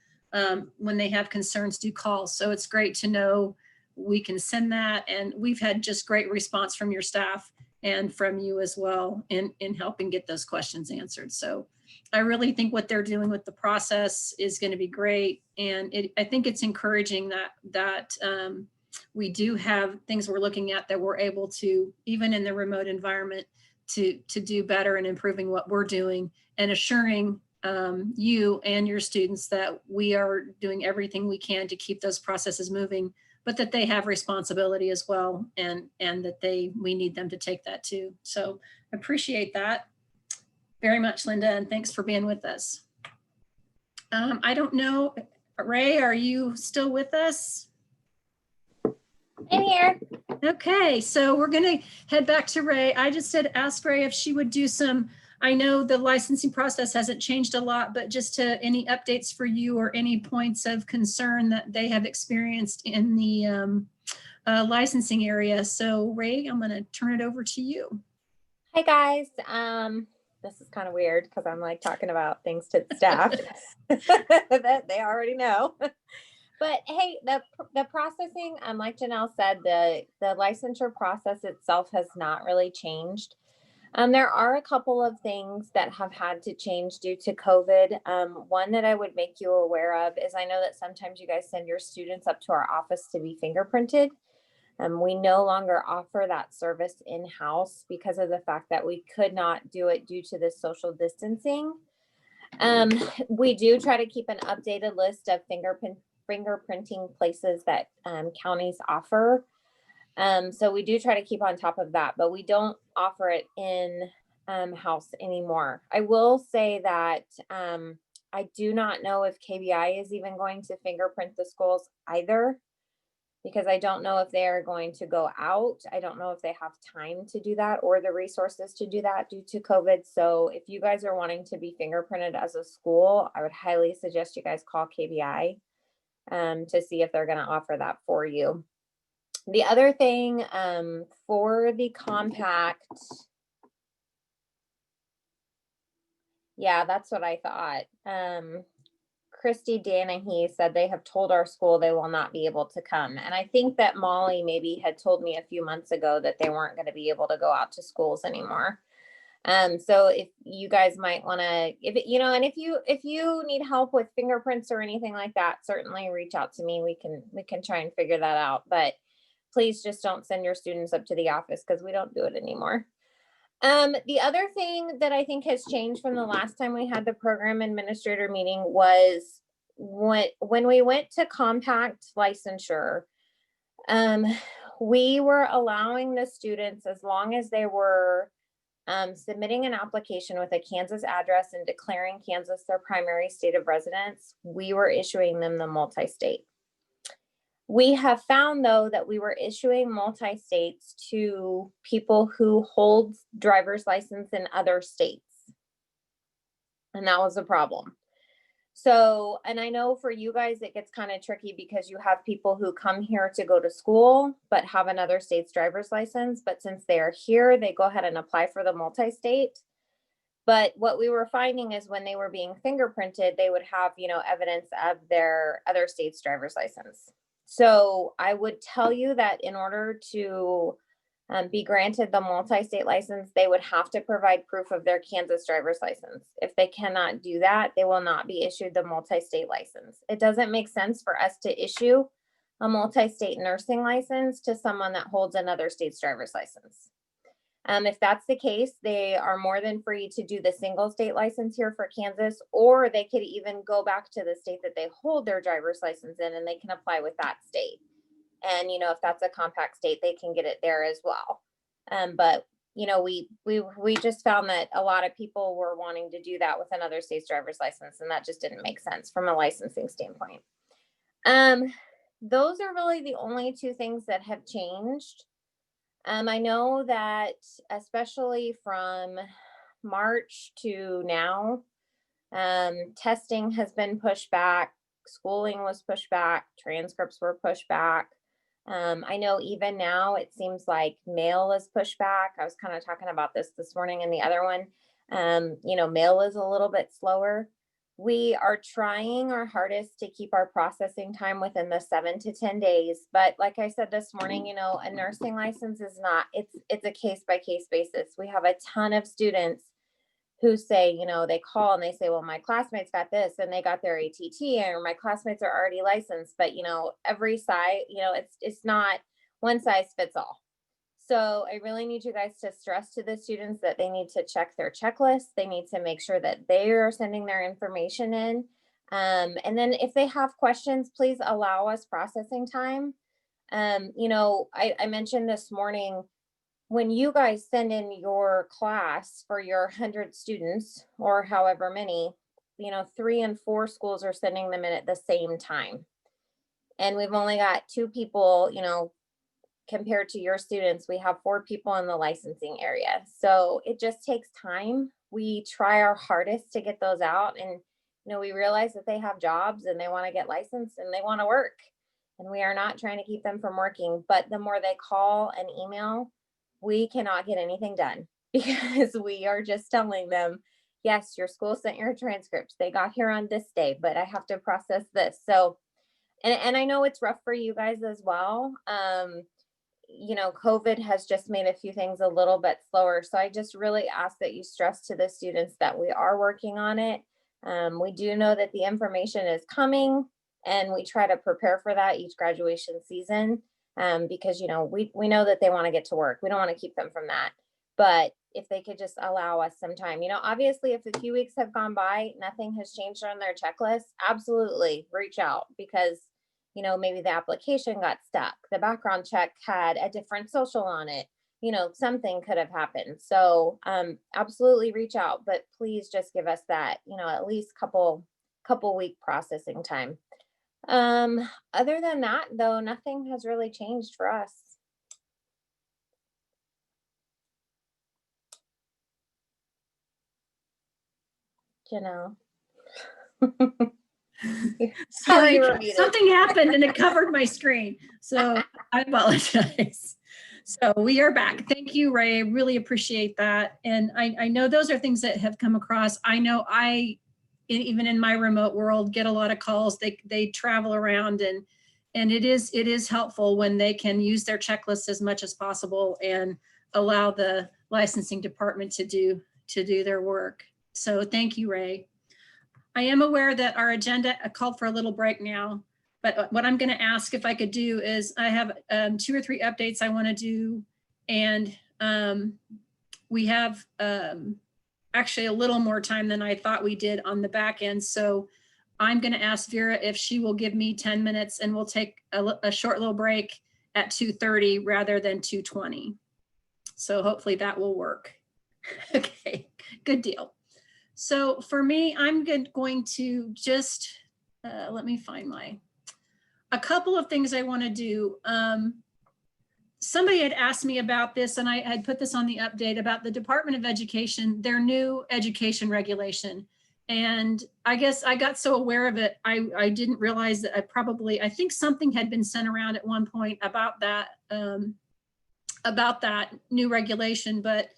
when they have concerns, do call. So it's great to know we can send that. And we've had just great response from your staff and from you as well in helping get those questions answered. So I really think what they're doing with the process is going to be great. And I think it's encouraging that we do have things we're looking at that we're able to, even in the remote environment, to do better in improving what we're doing and assuring you and your students that we are doing everything we can to keep those processes moving, but that they have responsibility as well and that we need them to take that too. So appreciate that very much, Linda, and thanks for being with us. I don't know, Ray, are you still with us? I'm here. Okay, so we're going to head back to Ray. I just had asked Ray if she would do some, I know the licensing process hasn't changed a lot, but just to any updates for you or any points of concern that they have experienced in the licensing area. So Ray, I'm going to turn it over to you. Hi guys. This is kind of weird because I'm like talking about things to the staff that they already know. But hey, the processing, like Janelle said, the licensure process itself has not really changed. There are a couple of things that have had to change due to COVID. One that I would make you aware of is I know that sometimes you guys send your students up to our office to be fingerprinted. We no longer offer that service in-house because of the fact that we could not do it due to the social distancing. We do try to keep an updated list of fingerprinting places that counties offer. So we do try to keep on top of that, but we don't offer it in house anymore. I will say that I do not know if KBI is even going to fingerprint the schools either, because I don't know if they are going to go out. I don't know if they have time to do that or the resources to do that due to COVID. So if you guys are wanting to be fingerprinted as a school, I would highly suggest you guys call KBI to see if they're going to offer that for you. The other thing for the compact, yeah, that's what I thought. Christy Danahy said they have told our school they will not be able to come. And I think that Molly maybe had told me a few months ago that they weren't going to be able to go out to schools anymore. So if you guys might want to, and if you need help with fingerprints or anything like that, certainly reach out to me. We can try and figure that out, but please just don't send your students up to the office because we don't do it anymore. The other thing that I think has changed from the last time we had the program administrator meeting was when we went to compact licensure, we were allowing the students, as long as they were submitting an application with a Kansas address and declaring Kansas their primary state of residence, we were issuing them the multi-state. We have found, though, that we were issuing multi-states to people who hold driver's license in other states. And that was a problem. So, and I know for you guys, it gets kind of tricky because you have people who come here to go to school, but have another state's driver's license. But since they are here, they go ahead and apply for the multi-state. But what we were finding is when they were being fingerprinted, they would have, evidence of their other state's driver's license. So I would tell you that in order to be granted the multi-state license, they would have to provide proof of their Kansas driver's license. If they cannot do that, they will not be issued the multi-state license. It doesn't make sense for us to issue a multi-state nursing license to someone that holds another state's driver's license. If that's the case, they are more than free to do the single state license here for Kansas, or they could even go back to the state that they hold their driver's license in and they can apply with that state. And, if that's a compact state, they can get it there as well. But, we just found that a lot of people were wanting to do that with another state's driver's license, and that just didn't make sense from a licensing standpoint. Those are really the only two things that have changed. I know that especially from March to now, testing has been pushed back, schooling was pushed back, transcripts were pushed back. I know even now it seems like mail is pushed back. I was kind of talking about this morning in the other one. Mail is a little bit slower. We are trying our hardest to keep our processing time within the 7 to 10 days. But like I said this morning, a nursing license is not, it's a case by case basis. We have a ton of students who say, they call and they say, well, my classmates got this and they got their ATT, or my classmates are already licensed, but every site, it's not one size fits all. So I really need you guys to stress to the students that they need to check their checklist. They need to make sure that they are sending their information in. And then if they have questions, please allow us processing time. I mentioned this morning, when you guys send in your class for your 100 students or however many, 3 and 4 schools are sending them in at the same time. And we've only got 2 people, compared to your students, we have 4 people in the licensing area. So it just takes time. We try our hardest to get those out. And, we realize that they have jobs and they want to get licensed and they want to work. And we are not trying to keep them from working. But the more they call and email, we cannot get anything done because we are just telling them, yes, your school sent your transcripts. They got here on this day, but I have to process this. So and I know it's rough for you guys as well. You know, COVID has just made a few things a little bit slower. So I just really ask that you stress to the students that we are working on it. We do know that the information is coming, and we try to prepare for that each graduation season, because, you know, we know that they want to get to work. We don't want to keep them from that. But if they could just allow us some time, you know, obviously if a few weeks have gone by, nothing has changed on their checklist, absolutely reach out, because, you know, maybe the application got stuck, the background check had a different social on it, you know, something could have happened. So absolutely reach out, but please just give us that, you know, at least couple week processing time. Other than that, though, nothing has really changed for us. Janelle. Sorry, you were muted. something happened and it covered my screen. So I apologize. So we are back. Thank you, Ray. I really appreciate that. And I know those are things that have come across. I know even in my remote world, get a lot of calls. They travel around, and it is helpful when they can use their checklist as much as possible and allow the licensing department to do their work. So thank you, Ray. I am aware that our agenda called for a little break now, but what I'm going to ask if I could do is I have 2 or 3 updates I want to do. And we have actually a little more time than I thought we did on the back end. So I'm going to ask Vera if she will give me 10 minutes, and we'll take a short little break at 2:30 rather than 2:20. So hopefully that will work. Okay, good deal. So for me, I'm going to just, let me find a couple of things I want to do. Somebody had asked me about this, and I had put this on the update about the Department of Education, their new education regulation. And I guess I got so aware of it, I didn't realize that I think something had been sent around at one point about that new regulation, but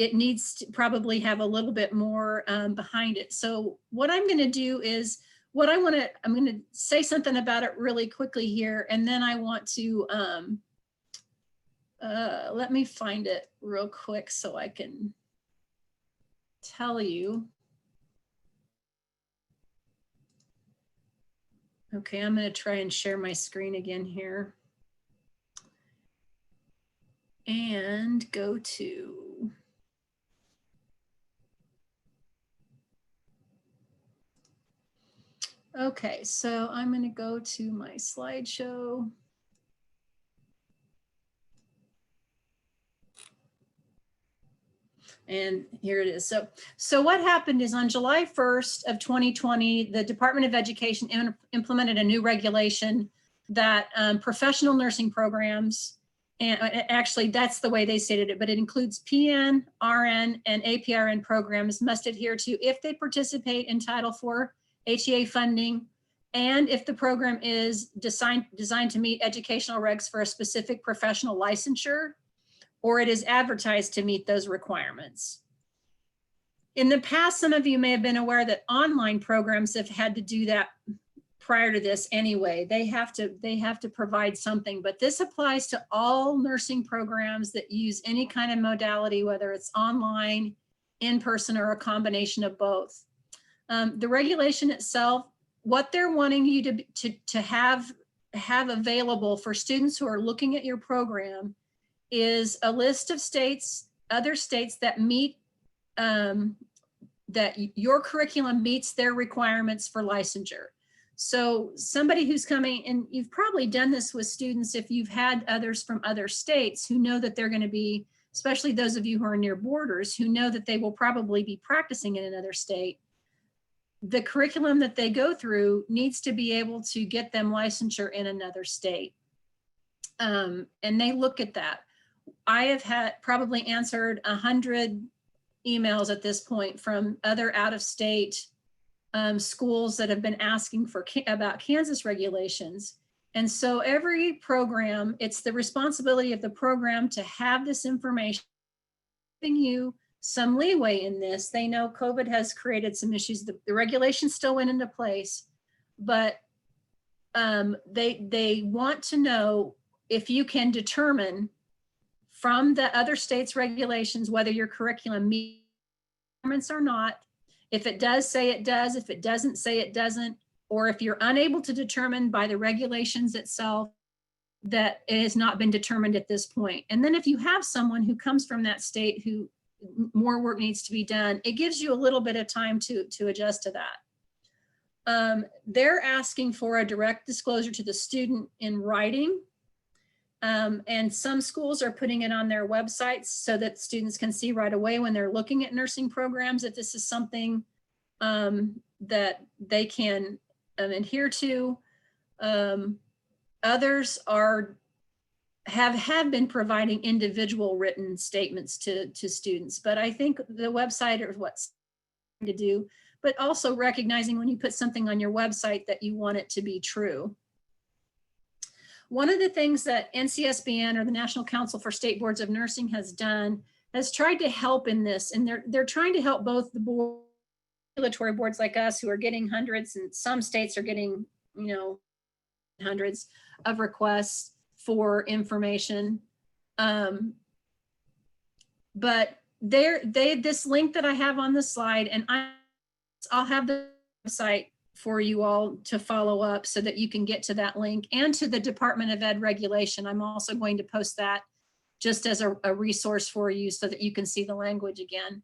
it needs to probably have a little bit more behind it. So what I'm going to do is I'm going to say something about it really quickly here. And then I want to, let me find it real quick so I can tell you. Okay, I'm going to try and share my screen again here. And go to, okay, so I'm going to go to my slideshow. And here it is. So what happened is on July 1st of 2020, the Department of Education implemented a new regulation that professional nursing programs, and actually that's the way they stated it, but it includes PN, RN, and APRN programs must adhere to if they participate in Title IV HEA funding, and if the program is designed to meet educational regs for a specific professional licensure, or it is advertised to meet those requirements. In the past, some of you may have been aware that online programs have had to do that prior to this anyway. They have to provide something, but this applies to all nursing programs that use any kind of modality, whether it's online, in person, or a combination of both. The regulation itself, what they're wanting you to have available for students who are looking at your program is a list of states, other states that meet, that your curriculum meets their requirements for licensure. So somebody who's coming, and you've probably done this with students if you've had others from other states who know that they're going to be, especially those of you who are near borders, who know that they will probably be practicing in another state. The curriculum that they go through needs to be able to get them licensure in another state. And they look at that. I have probably answered 100 emails at this point from other out-of-state schools that have been asking about Kansas regulations. And so every program, it's the responsibility of the program to have this information, giving you some leeway in this. They know COVID has created some issues. The regulation still went into place, but they want to know if you can determine from the other states' regulations whether your curriculum meets requirements or not. If it does say it does, if it doesn't say it doesn't, or if you're unable to determine by the regulations itself that it has not been determined at this point. And then if you have someone who comes from that state who more work needs to be done, it gives you a little bit of time to adjust to that. They're asking for a direct disclosure to the student in writing. And some schools are putting it on their websites so that students can see right away when they're looking at nursing programs if this is something that they can adhere to. Others have been providing individual written statements to students, but I think the website is what's to do, but also recognizing when you put something on your website that you want it to be true. One of the things that NCSBN, or the National Council for State Boards of Nursing, has done has tried to help in this, and they're trying to help both the regulatory boards like us who are getting hundreds, and some states are getting, hundreds of requests for information. But this link that I have on the slide, and I'll have the website for you all to follow up so that you can get to that link, and to the Department of Ed regulation. I'm also going to post that just as a resource for you so that you can see the language again.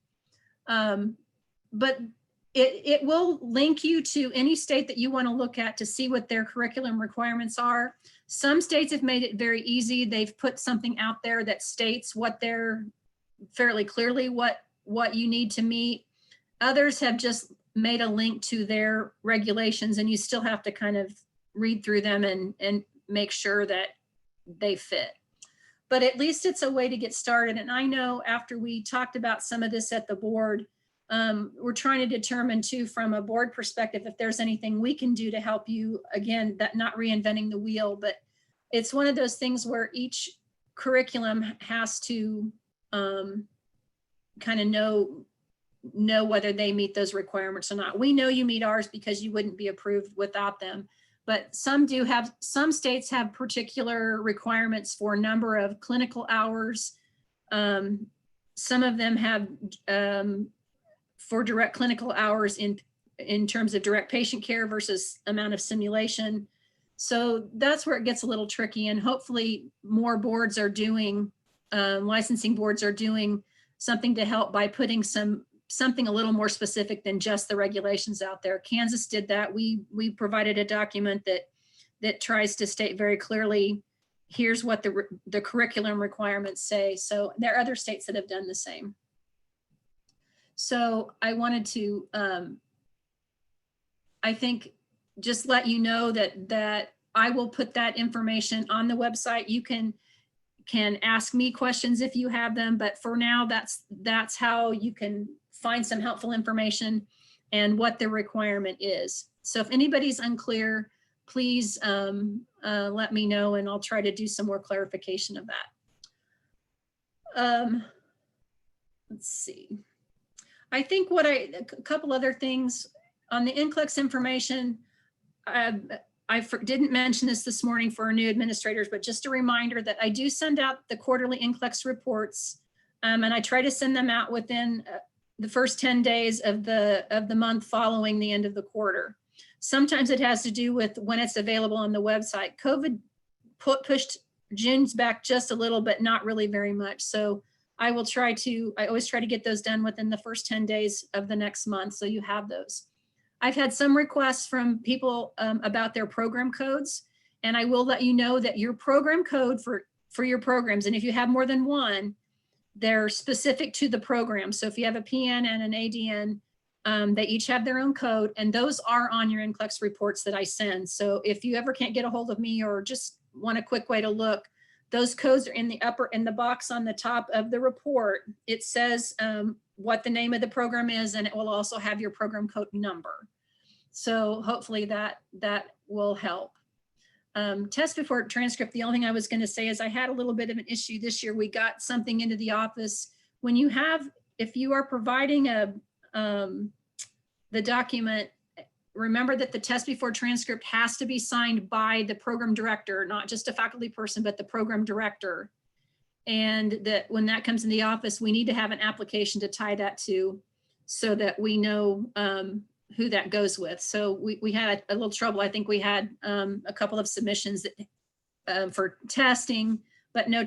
But it will link you to any state that you want to look at to see what their curriculum requirements are. Some states have made it very easy. They've put something out there that states what they're fairly clearly what you need to meet. Others have just made a link to their regulations, and you still have to kind of read through them and make sure that they fit. But at least it's a way to get started. And I know after we talked about some of this at the board, we're trying to determine too, from a board perspective, if there's anything we can do to help you. Again, that not reinventing the wheel, but it's one of those things where each curriculum has to kind of know whether they meet those requirements or not. We know you meet ours because you wouldn't be approved without them. But some states have particular requirements for number of clinical hours. Some of them have for direct clinical hours in terms of direct patient care versus amount of simulation. So that's where it gets a little tricky, and hopefully more boards are doing, licensing boards are doing something to help by putting something a little more specific than just the regulations out there. Kansas did that. We provided a document that tries to state very clearly, here's what the curriculum requirements say. So there are other states that have done the same. So I wanted to, I think, just let you know that I will put that information on the website. You can ask me questions if you have them, but for now, that's how you can find some helpful information and what the requirement is. So if anybody's unclear, please let me know, and I'll try to do some more clarification of that. Let's see. I think a couple other things on the Nclex information. I didn't mention this morning for our new administrators, but just a reminder that I do send out the quarterly Nclex reports, and I try to send them out within the first 10 days of the month following the end of the quarter. Sometimes it has to do with when it's available on the website. COVID pushed June's back just a little, but not really very much. So I always try to get those done within the first 10 days of the next month, so you have those. I've had some requests from people about their program codes, and I will let you know that your program code for your programs, and if you have more than one, they're specific to the program. So if you have a PN and an ADN, they each have their own code, and those are on your Nclex reports that I send. So if you ever can't get a hold of me or just want a quick way to look, those codes are in the box on the top of the report. It says what the name of the program is, and it will also have your program code number. So hopefully that will help. Test report transcript, the only thing I was going to say is I had a little bit of an issue this year. We got something into the office. If you are providing the document remember that the test before transcript has to be signed by the program director, not just a faculty person, but the program director. And that when that comes in the office, we need to have an application to tie that to so that we know who that goes with. So we had a little trouble. I think we had a couple of submissions that, for testing, but no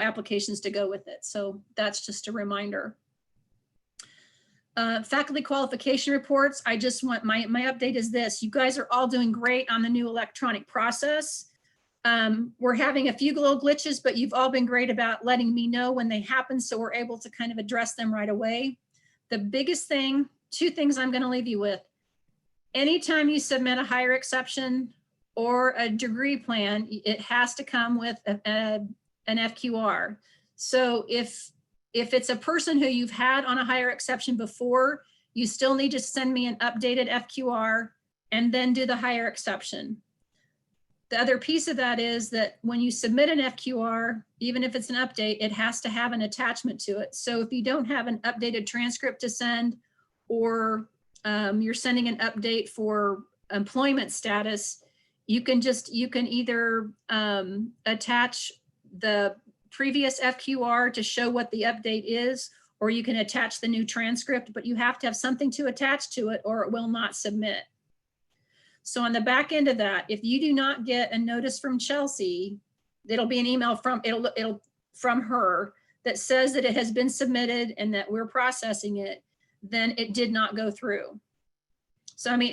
applications to go with it. So that's just a reminder. Faculty qualification reports. I just want my update is this. You guys are all doing great on the new electronic process. We're having a few little glitches, but you've all been great about letting me know when they happen, so we're able to kind of address them right away. The biggest thing, two things I'm going to leave you with. Anytime you submit a higher exception or a degree plan, it has to come with an FQR. So if it's a person who you've had on a higher exception before, you still need to send me an updated FQR and then do the higher exception. The other piece of that is that when you submit an FQR, even if it's an update, it has to have an attachment to it. So if you don't have an updated transcript to send, or you're sending an update for employment status, you can either attach the previous FQR to show what the update is, or you can attach the new transcript, but you have to have something to attach to it or it will not submit. So on the back end of that, if you do not get a notice from Chelsea, it'll be an email from from her that says that it has been submitted and that we're processing it, then it did not go through. So I mean,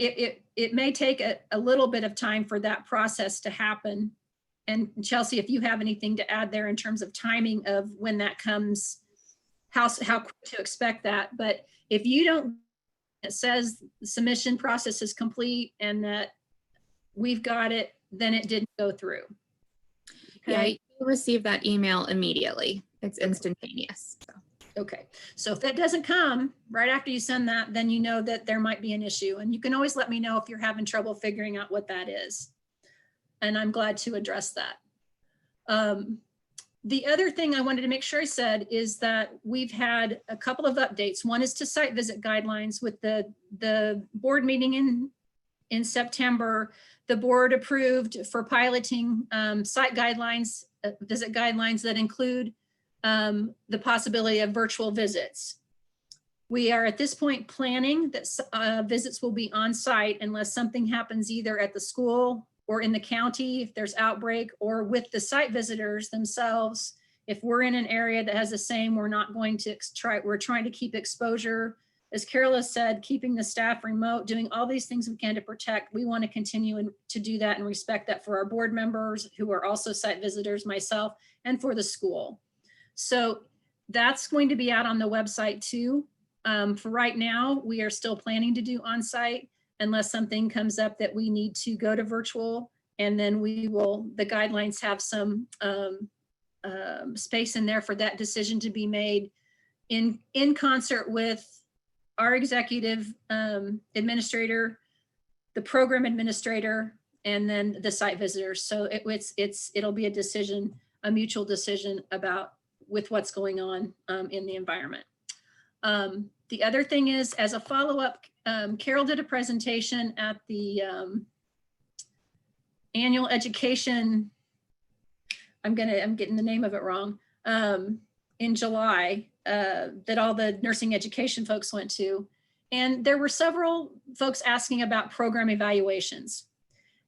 it may take a little bit of time for that process to happen. And Chelsea, if you have anything to add there in terms of timing of when that comes, how quick to expect that. But if you don't, it says the submission process is complete and that we've got it, then it didn't go through. Okay. Yeah, you receive that email immediately. It's instantaneous. So. Okay, so if that doesn't come right after you send that, then you know that there might be an issue. And you can always let me know if you're having trouble figuring out what that is. And I'm glad to address that. The other thing I wanted to make sure I said is that we've had a couple of updates. One is to site visit guidelines. With the board meeting in September, the board approved for piloting site guidelines, visit guidelines that include the possibility of virtual visits. We are at this point planning that visits will be on site unless something happens either at the school or in the county, if there's outbreak, or with the site visitors themselves. If we're in an area that has the same, we're not going to we're trying to keep exposure. As Carol has said, keeping the staff remote, doing all these things we can to protect. We want to continue to do that and respect that for our board members who are also site visitors, myself, and for the school. So that's going to be out on the website too. For right now, we are still planning to do on-site unless something comes up that we need to go to virtual. And then the guidelines have some space in there for that decision to be made in concert with our executive administrator, the program administrator, and then the site visitors. So it'll be a decision, a mutual decision with what's going on in the environment. The other thing is, as a follow-up, Carol did a presentation at the annual education, I'm getting the name of it wrong, in July, that all the nursing education folks went to. And there were several folks asking about program evaluations.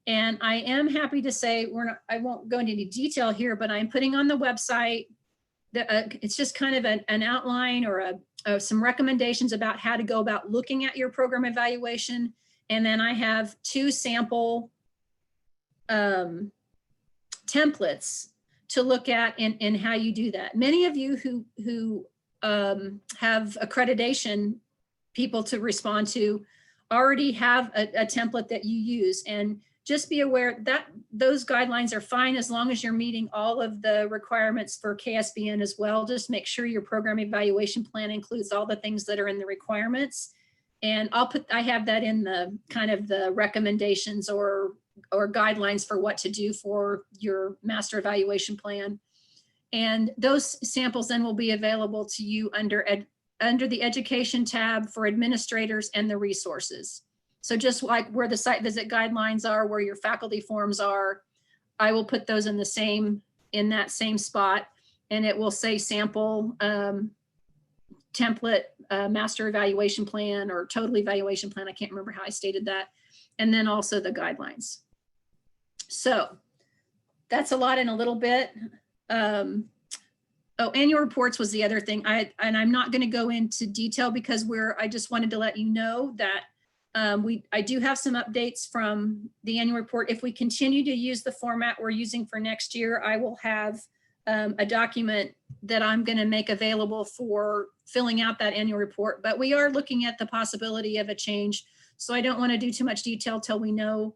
And I am happy to say, I won't go into any detail here, but I'm putting on the website, it's just kind of an outline or some recommendations about how to go about looking at your program evaluation. And then I have 2 sample templates to look at in how you do that. Many of you who have accreditation people to respond to already have a template that you use. And just be aware that those guidelines are fine as long as you're meeting all of the requirements for KSBN as well. Just make sure your program evaluation plan includes all the things that are in the requirements. And I have that in the kind of the recommendations or guidelines for what to do for your master evaluation plan. And those samples then will be available to you under the education tab for administrators and the resources. So just like where the site visit guidelines are, where your faculty forms are, I will put those in that same spot, and it will say sample template, master evaluation plan or total evaluation plan. I can't remember how I stated that. And then also the guidelines. So that's a lot in a little bit. Annual reports was the other thing. I'm not going to go into detail because I just wanted to let you know that I do have some updates from the annual report. If we continue to use the format we're using for next year, I will have a document that I'm going to make available for filling out that annual report. But we are looking at the possibility of a change. So I don't want to do too much detail till we know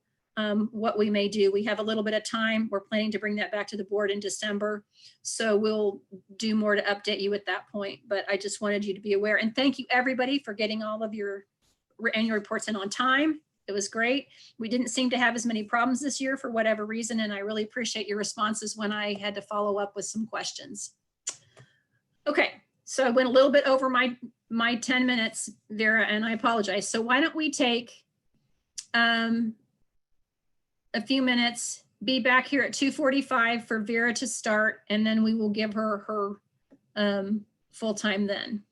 what we may do. We have a little bit of time. We're planning to bring that back to the board in December. So we'll do more to update you at that point. But I just wanted you to be aware. And thank you everybody for getting all of your annual reports in on time. It was great. We didn't seem to have as many problems this year for whatever reason, and I really appreciate your responses when I had to follow up with some questions. Okay, so I went a little bit over my 10 minutes, Vera, and I apologize. So why don't we take a few minutes, be back here at 2:45 for Vera to start, and then we will give her full time then.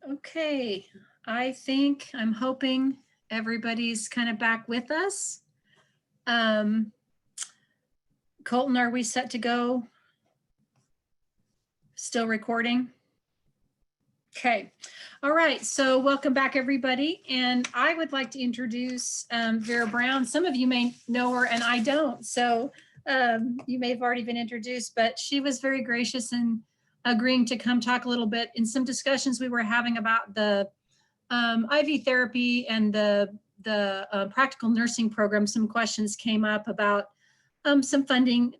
Okay, I'm hoping everybody's kind of back with us. Colton, are we set to go? Still recording? Okay. All right. So welcome back, everybody. And I would like to introduce Vera Brown. Some of you may know her and I don't. So you may have already been introduced, but she was very gracious in agreeing to come talk a little bit in some discussions we were having about the IV therapy and the practical nursing program. Some questions came up about some funding.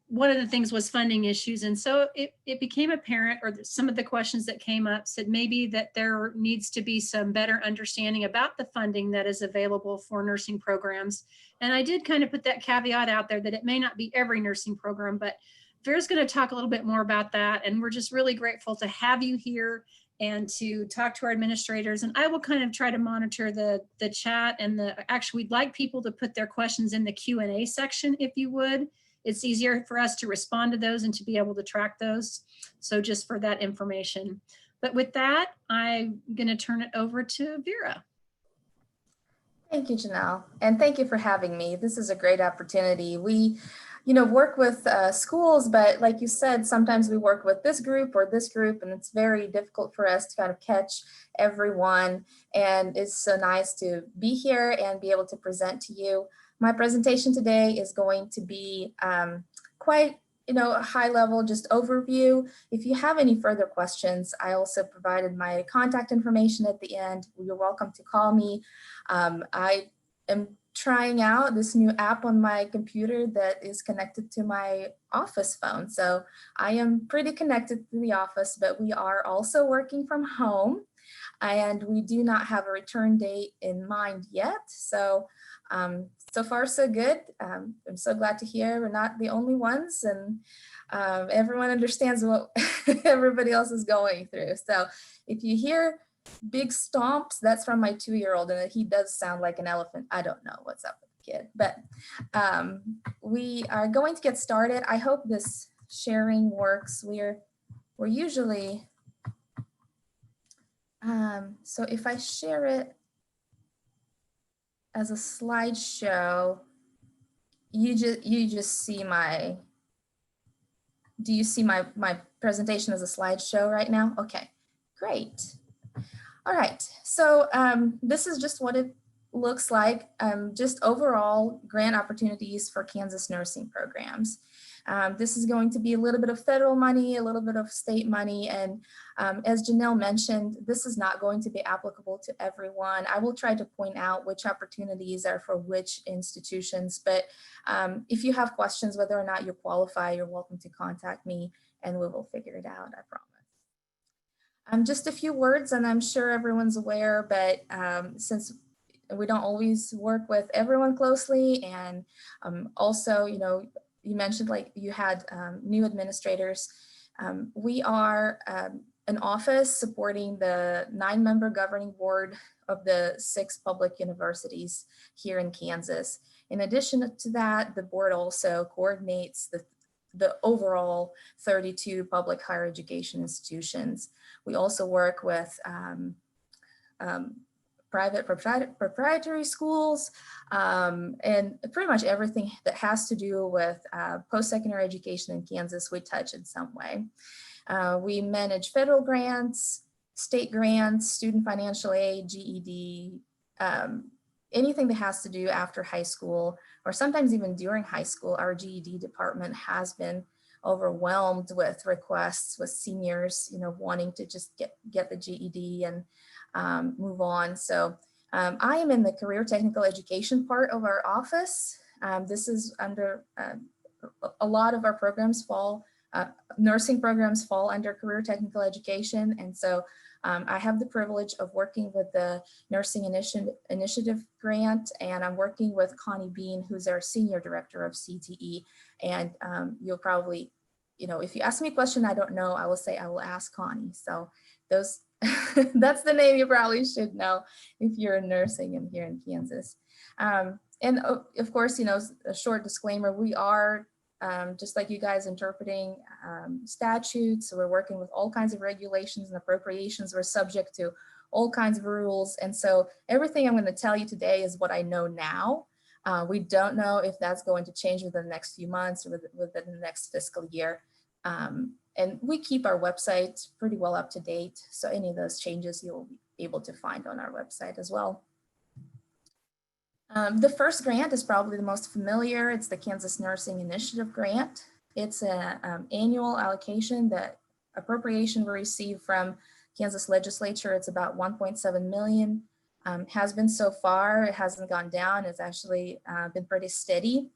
One of the things was funding issues. And so it became apparent, or some of the questions that came up said maybe that there needs to be some better understanding about the funding that is available for nursing programs. And I did kind of put that caveat out there that it may not be every nursing program, but Vera's going to talk a little bit more about that. And we're just really grateful to have you here and to talk to our administrators. And I will kind of try to monitor the chat and actually we'd like people to put their questions in the Q&A section if you would. It's easier for us to respond to those and to be able to track those. So just for that information. But with that, I'm going to turn it over to Vera. Thank you, Janelle, and thank you for having me. This is a great opportunity. We, work with schools, but like you said, sometimes we work with this group or this group, and it's very difficult for us to kind of catch everyone. And it's so nice to be here and be able to present to you. My presentation today is going to be quite, a high level, just overview. If you have any further questions, I also provided my contact information at the end. You're welcome to call me. I am trying out this new app on my computer that is connected to my office phone. So I am pretty connected to the office, but we are also working from home and we do not have a return date in mind yet. So so far, so good. I'm so glad to hear we're not the only ones, and everyone understands what everybody else is going through. So if you hear big stomps, that's from my 2-year-old, and he does sound like an elephant. I don't know what's up with the kid, but we are going to get started. I hope this sharing works. We're usually, so if I share it as a slideshow, you just see my, do you see my presentation as a slideshow right now? Okay, great. All right, so this is just what it looks like, just overall grant opportunities for Kansas nursing programs. This is going to be a little bit of federal money, a little bit of state money, and as Janelle mentioned, this is not going to be applicable to everyone. I will try to point out which opportunities are for which institutions, but if you have questions whether or not you qualify, you're welcome to contact me and we will figure it out, I promise. Just a few words, and I'm sure everyone's aware, but since we don't always work with everyone closely, and also, you mentioned like you had new administrators. We are an office supporting the 9-member governing board of the 6 public universities here in Kansas. In addition to that, the board also coordinates the overall 32 public higher education institutions. We also work with private proprietary schools, and pretty much everything that has to do with post-secondary education in Kansas, we touch in some way. We manage federal grants, state grants, student financial aid, GED, anything that has to do after high school, or sometimes even during high school. Our GED department has been overwhelmed with requests with seniors, wanting to just get the GED and move on. So I am in the career technical education part of our office. This is under a lot of our programs nursing programs fall under career technical education. And so I have the privilege of working with the Nursing Initiative Grant, and I'm working with Connie Bean, who's our Senior Director of CTE. And you'll probably, if you ask me a question I don't know, I will say I will ask Connie. So those, that's the name you probably should know if you're in nursing and here in Kansas. And of course, a short disclaimer, we are just like you guys interpreting statutes. So we're working with all kinds of regulations and appropriations. We're subject to all kinds of rules. And so everything I'm going to tell you today is what I know now. We don't know if that's going to change within the next few months or within the next fiscal year. And we keep our website pretty well up to date. So any of those changes you'll be able to find on our website as well. The first grant is probably the most familiar. It's the Kansas Nursing Initiative Grant. It's an annual allocation that appropriation we receive from Kansas legislature. It's about 1.7 million. Has been so far. It hasn't gone down. It's actually been pretty steady.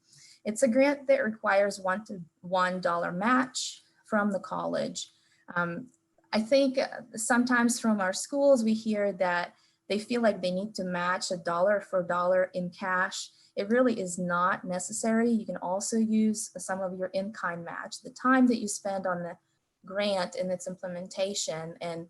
It's a grant that requires $1 match from the college. I think sometimes from our schools, we hear that they feel like they need to match $1 for $1 in cash. It really is not necessary. You can also use some of your in-kind match, the time that you spend on the grant and its implementation, and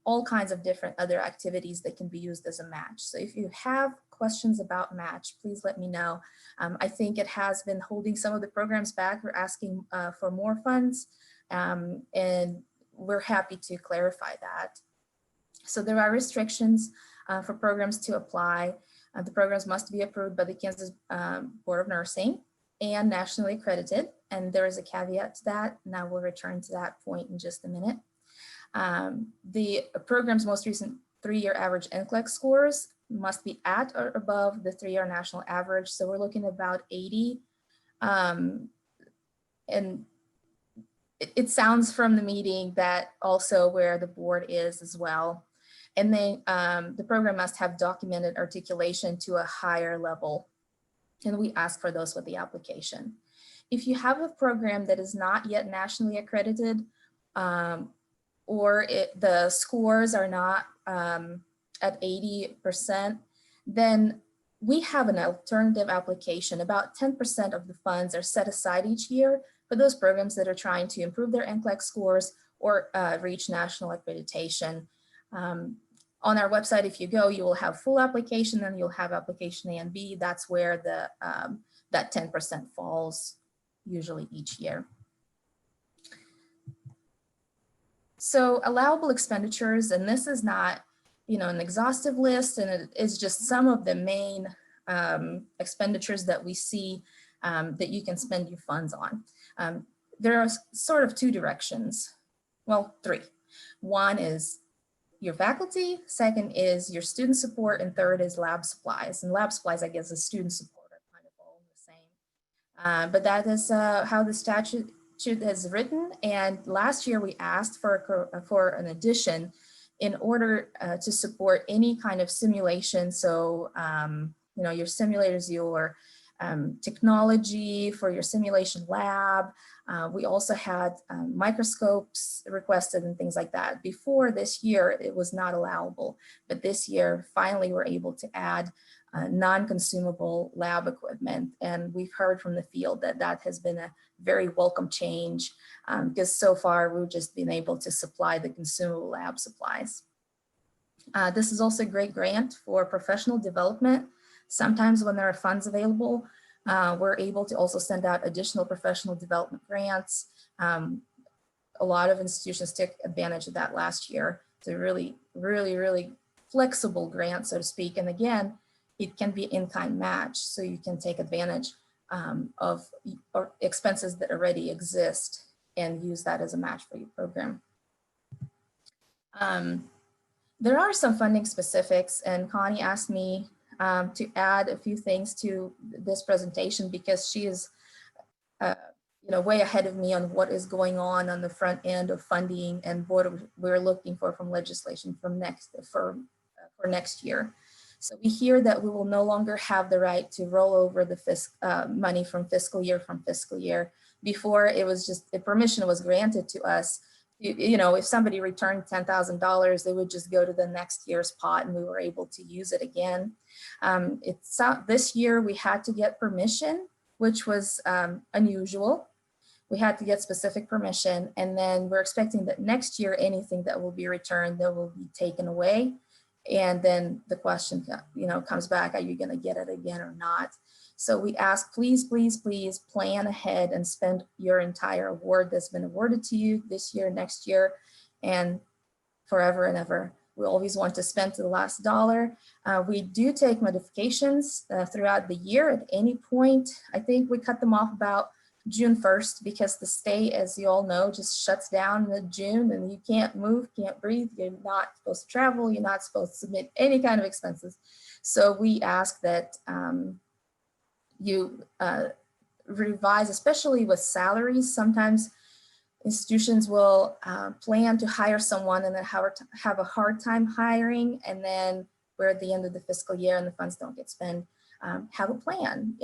all kinds of different other activities that can be used as a match. So if you have questions about match, please let me know. I think it has been holding some of the programs back. We're asking for more funds, and we're happy to clarify that. So there are restrictions for programs to apply. The programs must be approved by the Kansas Board of Nursing and nationally accredited. And there is a caveat to that. Now we'll return to that point in just a minute. The program's most recent 3-year average Nclex scores must be at or above the 3-year national average. So we're looking at about 80. And it sounds from the meeting that also where the board is as well. And then the program must have documented articulation to a higher level. And we ask for those with the application. If you have a program that is not yet nationally accredited, or the scores are not at 80%, then we have an alternative application. About 10% of the funds are set aside each year for those programs that are trying to improve their Nclex scores or reach national accreditation. On our website, if you go, you will have full application, and you'll have application A and B. That's where the that 10% falls usually each year. So allowable expenditures, and this is not, an exhaustive list, and it is just some of the main expenditures that we see that you can spend your funds on. There are sort of 2 directions, well, 3. One is your faculty, second is your student support, and third is lab supplies. And lab supplies, I guess, is student support are kind of all the same. But that is how the statute is written. And last year we asked for an addition in order to support any kind of simulation. So, your simulators, your technology for your simulation lab. We also had microscopes requested and things like that. Before this year, it was not allowable, but this year, finally, we're able to add non-consumable lab equipment. And we've heard from the field that that has been a very welcome change, because so far we've just been able to supply the consumable lab supplies. This is also a great grant for professional development. Sometimes when there are funds available, we're able to also send out additional professional development grants. A lot of institutions took advantage of that last year. It's a really, really, really flexible grant, so to speak. And again, it can be in-kind match, so you can take advantage of expenses that already exist and use that as a match for your program. There are some funding specifics, and Connie asked me to add a few things to this presentation because she is way ahead of me on what is going on the front end of funding and what we're looking for from legislation for next year. So we hear that we will no longer have the right to roll over the money from fiscal year. Before, it was just the permission was granted to us. If somebody returned $10,000, they would just go to the next year's pot and we were able to use it again. This year we had to get permission, which was unusual. We had to get specific permission, and then we're expecting that next year, anything that will be returned, that will be taken away. And then the question, comes back, are you going to get it again or not? So we ask, please, please, please plan ahead and spend your entire award that's been awarded to you this year, next year, and forever and ever. We always want to spend to the last dollar. We do take modifications throughout the year at any point. I think we cut them off about June 1st because the state, as you all know, just shuts down in June and you can't move, can't breathe. You're not supposed to travel. You're not supposed to submit any kind of expenses. So we ask that you revise, especially with salaries. Sometimes institutions will plan to hire someone and then have a hard time hiring, and then we're at the end of the fiscal year and the funds don't get spent. Have a plan.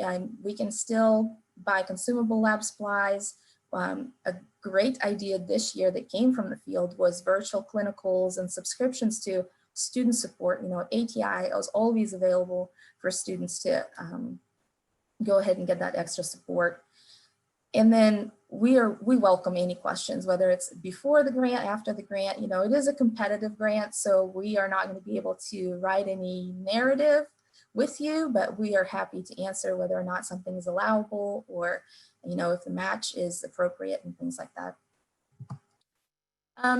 We can still buy consumable lab supplies. A great idea this year that came from the field was virtual clinicals and subscriptions to student support. ATI was always available for students to go ahead and get that extra support. And then we welcome any questions, whether it's before the grant, after the grant. It is a competitive grant, so we are not going to be able to write any narrative with you, but we are happy to answer whether or not something is allowable, or if the match is appropriate and things like that.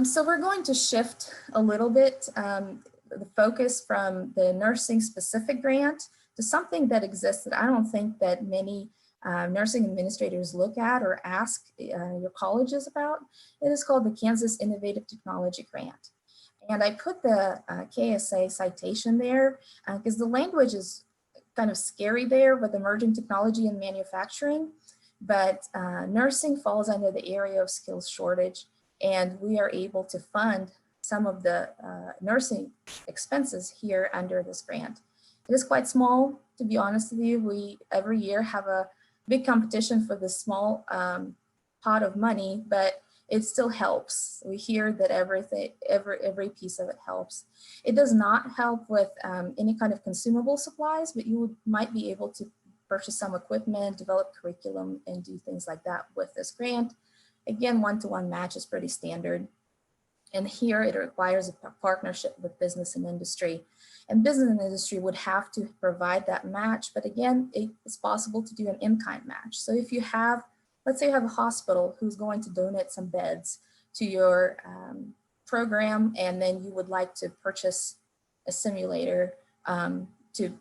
So we're going to shift a little bit the focus from the nursing specific grant to something that exists that I don't think that many nursing administrators look at or ask your colleges about. It is called the Kansas Innovative Technology Grant. And I put the KSA citation there because the language is kind of scary there with emerging technology and manufacturing, but nursing falls under the area of skills shortage, and we are able to fund some of the nursing expenses here under this grant. It is quite small, to be honest with you. We every year have a big competition for this small pot of money, but it still helps. We hear that every piece of it helps. It does not help with any kind of consumable supplies, but you might be able to purchase some equipment, develop curriculum, and do things like that with this grant. Again, one-to-one match is pretty standard. And here it requires a partnership with business and industry. And business and industry would have to provide that match. But again, it's possible to do an in-kind match. So if you have, let's say you have a hospital who's going to donate some beds to your program, and then you would like to purchase a simulator to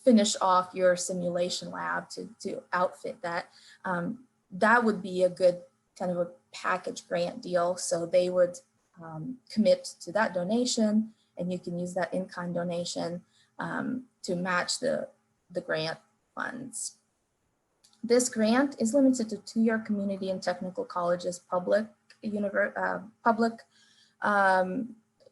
finish off your simulation lab to outfit that, that would be a good kind of a package grant deal. So they would commit to that donation, and you can use that in-kind donation to match the grant funds. This grant is limited to two-year community and technical colleges, public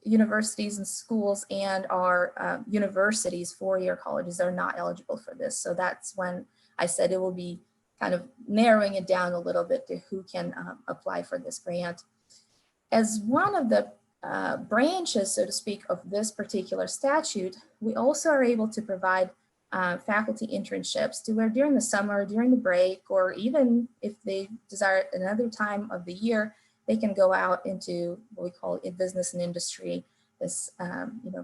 universities and schools, and our universities, four-year colleges are not eligible for this. So that's when I said it will be kind of narrowing it down a little bit to who can apply for this grant. As one of the branches, so to speak, of this particular statute, we also are able to provide faculty internships to where during the summer, during the break, or even if they desire another time of the year, they can go out into what we call a business and industry. This, it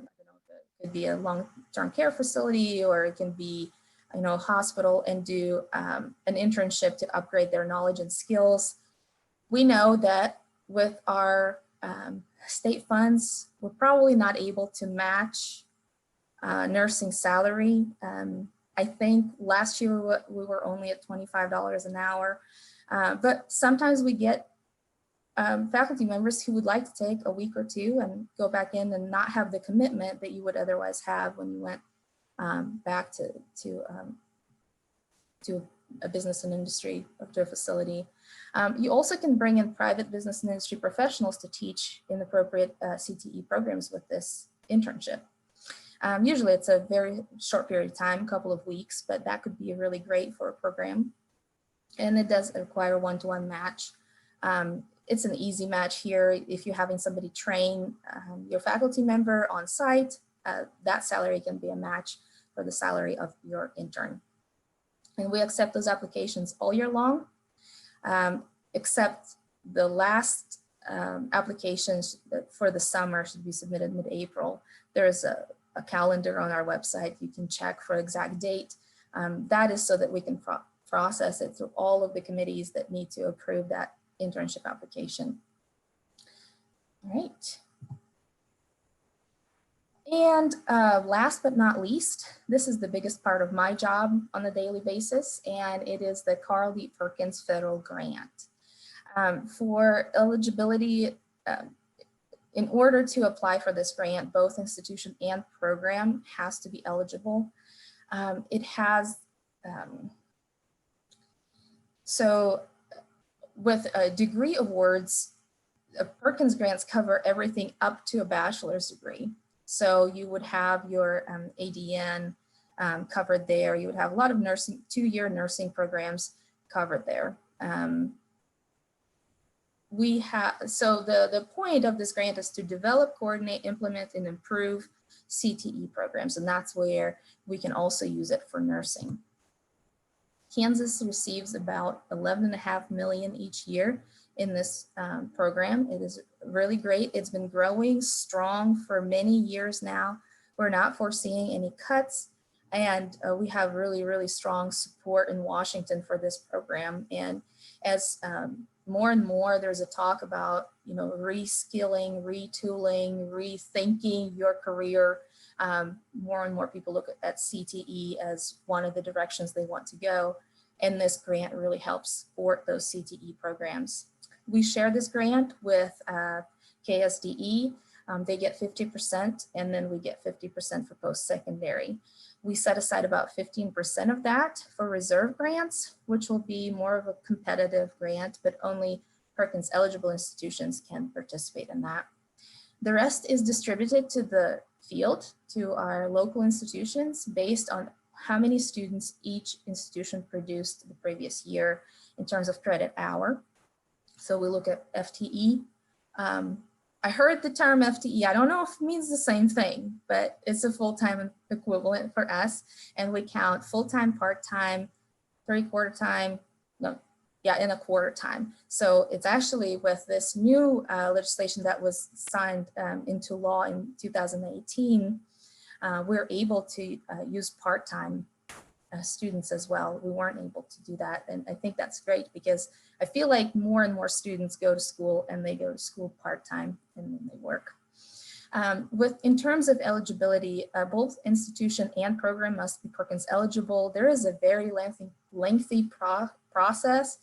could be a long-term care facility, or it can be, a hospital, and do an internship to upgrade their knowledge and skills. We know that with our state funds, we're probably not able to match nursing salary. I think last year we were only at $25 an hour, but sometimes we get faculty members who would like to take a week or two and go back in and not have the commitment that you would otherwise have when you went back to a business and industry, or to a facility. You also can bring in private business and industry professionals to teach in appropriate CTE programs with this internship. Usually it's a very short period of time, a couple of weeks, but that could be really great for a program. And it does require one-to-one match. It's an easy match here. If you're having somebody train your faculty member on site, that salary can be a match for the salary of your intern. And we accept those applications all year long, except the last applications for the summer should be submitted mid-April. There's a calendar on our website. You can check for exact date. That is so that we can process it through all of the committees that need to approve that internship application. All right. And last but not least, this is the biggest part of my job on a daily basis, and it is the Carl D. Perkins Federal Grant. For eligibility, in order to apply for this grant, both institution and program has to be eligible. It has, so with degree awards, Perkins grants cover everything up to a bachelor's degree. So you would have your ADN covered there. You would have a lot of nursing, 2-year nursing programs covered there. So the point of this grant is to develop, coordinate, implement, and improve CTE programs. And that's where we can also use it for nursing. Kansas receives about $11.5 million each year in this program. It is really great. It's been growing strong for many years now. We're not foreseeing any cuts, and we have really, really strong support in Washington for this program. And as more and more there's a talk about, reskilling, retooling, rethinking your career, more and more people look at CTE as one of the directions they want to go. And this grant really helps support those CTE programs. We share this grant with KSDE. They get 50%, and then we get 50% for post-secondary. We set aside about 15% of that for reserve grants, which will be more of a competitive grant, but only Perkins eligible institutions can participate in that. The rest is distributed to the field, to our local institutions, based on how many students each institution produced the previous year in terms of credit hour. So we look at FTE. I heard the term FTE. I don't know if it means the same thing, but it's a full-time equivalent for us. And we count full-time, part-time, 3/4 time, and a quarter time. So it's actually with this new legislation that was signed into law in 2018, we're able to use part-time students as well. We weren't able to do that. And I think that's great because I feel like more and more students go to school and they go to school part-time and then they work. In terms of eligibility, both institution and program must be Perkins eligible. There is a very lengthy process.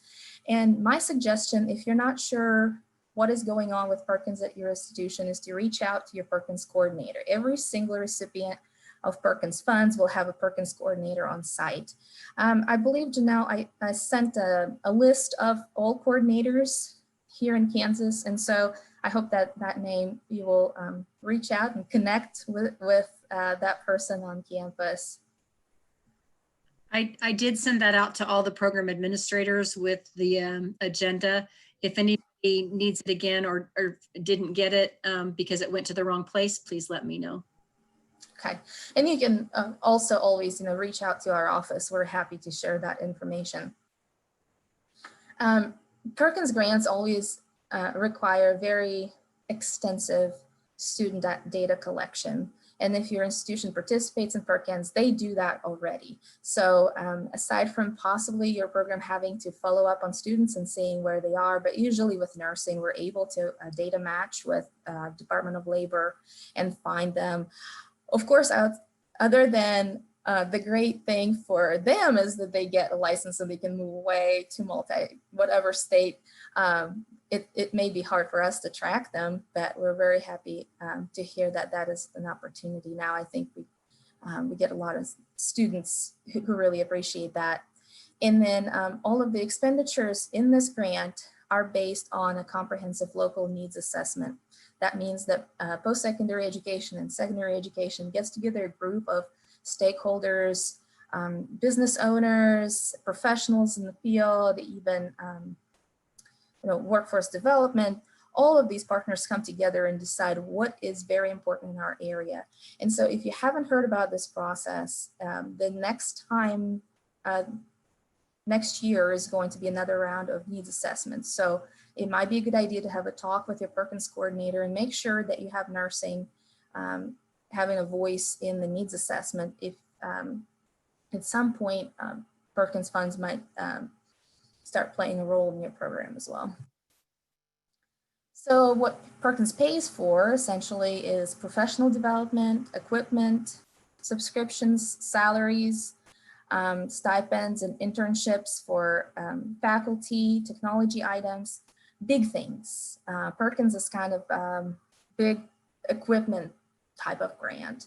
And my suggestion, if you're not sure what is going on with Perkins at your institution, is to reach out to your Perkins coordinator. Every single recipient of Perkins funds will have a Perkins coordinator on site. I believe, Janelle, I sent a list of all coordinators here in Kansas. And so I hope that name, you will reach out and connect with that person on campus. I did send that out to all the program administrators with the agenda. If anybody needs it again or didn't get it because it went to the wrong place, please let me know. Okay, and you can also always, reach out to our office. We're happy to share that information. Perkins grants always require very extensive student data collection. And if your institution participates in Perkins, they do that already. So aside from possibly your program having to follow up on students and seeing where they are, but usually with nursing, we're able to data match with Department of Labor and find them. Of course, other than the great thing for them is that they get a license and they can move away to whatever state. It may be hard for us to track them, but we're very happy to hear that is an opportunity now. I think we get a lot of students who really appreciate that. And then all of the expenditures in this grant are based on a comprehensive local needs assessment. That means that post-secondary education and secondary education gets together a group of stakeholders, business owners, professionals in the field, even workforce development. All of these partners come together and decide what is very important in our area. And so if you haven't heard about this process, the next year is going to be another round of needs assessments. So it might be a good idea to have a talk with your Perkins coordinator and make sure that you have nursing having a voice in the needs assessment if at some point Perkins funds might start playing a role in your program as well. So what Perkins pays for essentially is professional development, equipment, subscriptions, salaries, stipends and internships for faculty, technology items, big things. Perkins is kind of big equipment type of grant.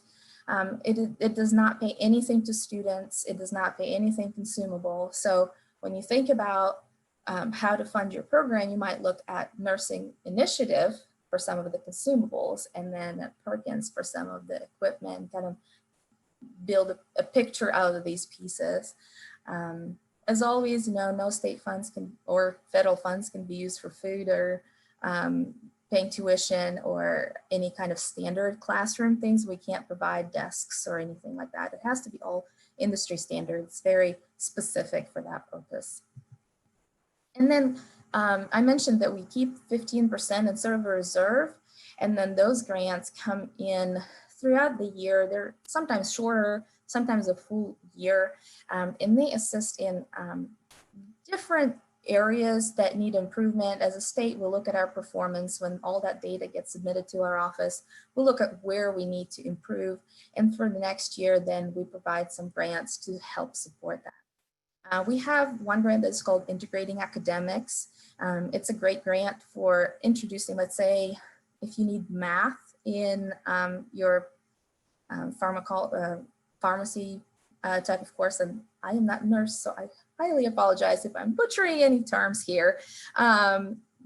It does not pay anything to students. It does not pay anything consumable. So when you think about how to fund your program, you might look at Nursing Initiative for some of the consumables, and then at Perkins for some of the equipment, kind of build a picture out of these pieces. As always, no state funds or federal funds can be used for food or paying tuition or any kind of standard classroom things. We can't provide desks or anything like that. It has to be all industry standards, very specific for that purpose. And then I mentioned that we keep 15% in sort of a reserve, and then those grants come in throughout the year. They're sometimes shorter, sometimes a full year, and they assist in different areas that need improvement. As a state, we'll look at our performance when all that data gets submitted to our office. We'll look at where we need to improve, and for the next year, then we provide some grants to help support that. We have one grant that's called Integrating Academics. It's a great grant for introducing, let's say, if you need math in your pharmacy type of course, and I am not a nurse, so I highly apologize if I'm butchering any terms here.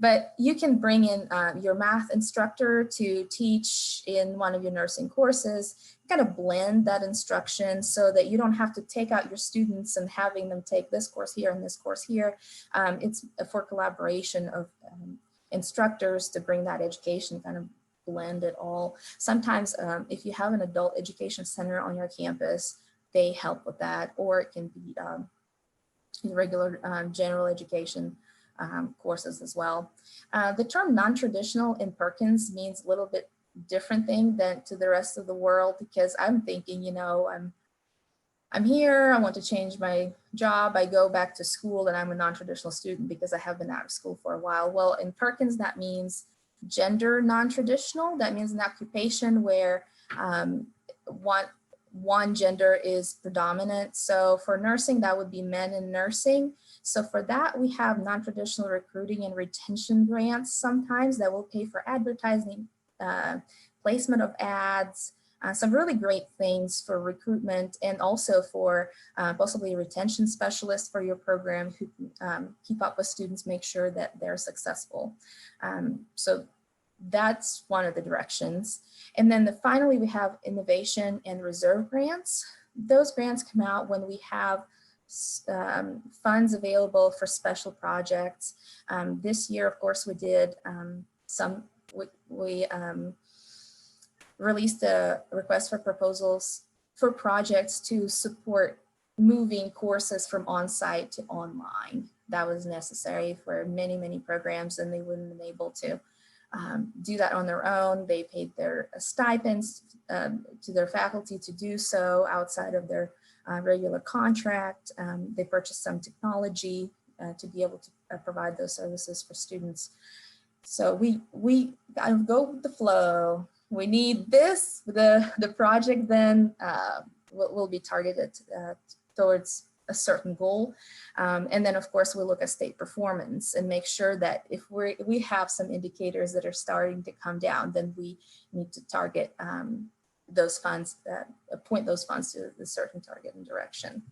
But you can bring in your math instructor to teach in one of your nursing courses, kind of blend that instruction so that you don't have to take out your students and having them take this course here and this course here. It's for collaboration of instructors to bring that education, kind of blend it all. Sometimes if you have an adult education center on your campus, they help with that, or it can be regular general education courses as well. The term non-traditional in Perkins means a little bit different thing than to the rest of the world, because I'm thinking, I'm here, I want to change my job, I go back to school, and I'm a non-traditional student because I have been out of school for a while. Well, in Perkins, that means gender non-traditional. That means an occupation where one gender is predominant. So for nursing, that would be men in nursing. So for that, we have non-traditional recruiting and retention grants sometimes that will pay for advertising, placement of ads, some really great things for recruitment, and also for possibly a retention specialist for your program who can keep up with students, make sure that they're successful. So that's one of the directions. And then finally, we have innovation and reserve grants. Those grants come out when we have funds available for special projects. This year, of course, we did we released a request for proposals for projects to support moving courses from on-site to online. That was necessary for many, many programs, and they wouldn't have been able to do that on their own. They paid their stipends to their faculty to do so outside of their regular contract. They purchased some technology to be able to provide those services for students. So we go with the flow. We need this. The project then will be targeted towards a certain goal. And then of course, we look at state performance and make sure that if we have some indicators that are starting to come down, then we need to target those funds, point those funds to a certain target and direction.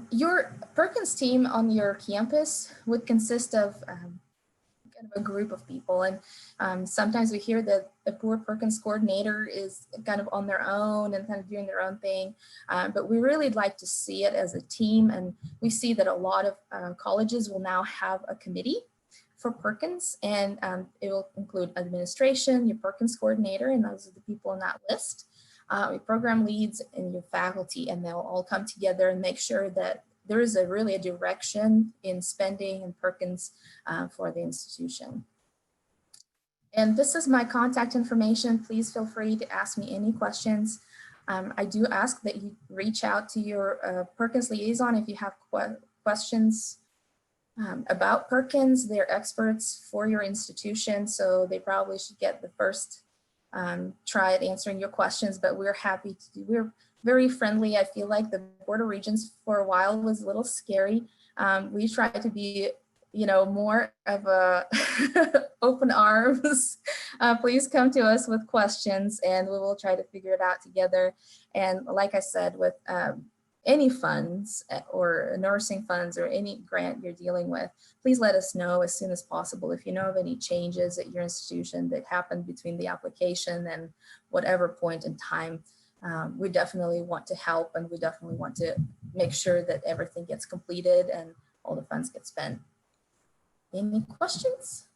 Your Perkins team on your campus would consist of kind of a group of people, and sometimes we hear that a poor Perkins coordinator is kind of on their own and kind of doing their own thing, but we really like to see it as a team, and we see that a lot of colleges will now have a committee for Perkins, and it will include administration, your Perkins coordinator, and those are the people on that list, your program leads, and your faculty, and they'll all come together and make sure that there is really a direction in spending in Perkins for the institution. And this is my contact information. Please feel free to ask me any questions. I do ask that you reach out to your Perkins liaison if you have questions about Perkins. They're experts for your institution, so they probably should get the first try at answering your questions, but we're happy to do. We're very friendly. I feel like the Board of Regents for a while was a little scary. We try to be, you know, more of a open arms. Please come to us with questions and we will try to figure it out together. And like I said, with any funds or nursing funds or any grant you're dealing with, please let us know as soon as possible. If you know of any changes at your institution that happened between the application and whatever point in time, we definitely want to help, and we definitely want to make sure that everything gets completed and all the funds get spent. Any questions?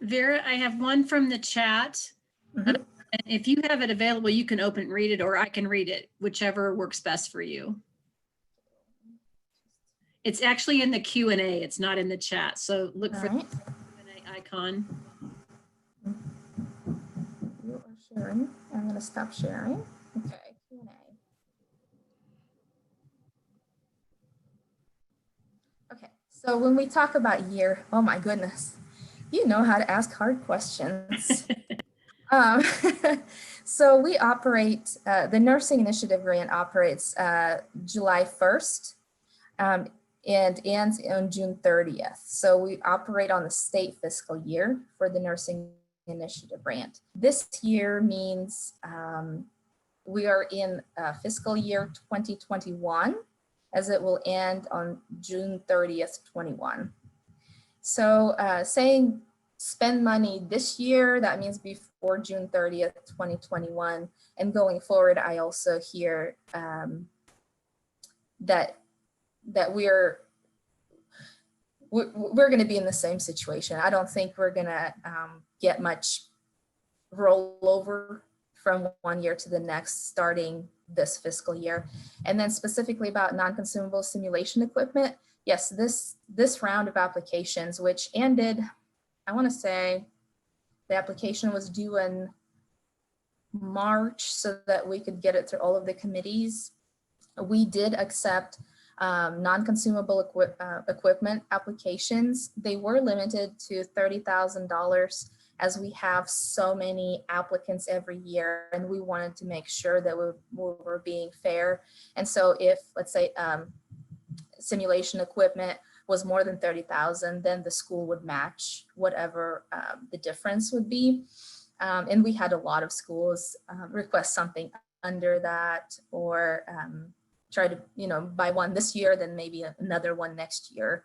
Vera, I have one from the chat. Mhm. And if you have it available, you can open and read it, or I can read it, whichever works best for you. It's actually in the Q&A. It's not in the chat. So look All for right. the Q&A icon. You are sharing. I'm going to stop sharing. Okay. Q&A. Okay. So when we talk about year, oh my goodness, you know how to ask hard questions. So we operate, the Nursing Initiative Grant operates July 1st and ends on June 30th. So we operate on the state fiscal year for the Nursing Initiative Grant. This year means we are in fiscal year 2021, as it will end on June 30th, 21. So saying spend money this year, that means before June 30th, 2021. And going forward, I also hear that we're going to be in the same situation. I don't think we're going to get much rollover from one year to the next starting this fiscal year. And then specifically about non-consumable simulation equipment, yes, this round of applications, which ended, I want to say the application was due in March so that we could get it through all of the committees. We did accept non-consumable equipment applications. They were limited to $30,000 as we have so many applicants every year, and we wanted to make sure that we were being fair. And so if, let's say, simulation equipment was more than 30,000, then the school would match whatever the difference would be. And we had a lot of schools request something under that, or try to, you know, buy one this year, then maybe another one next year.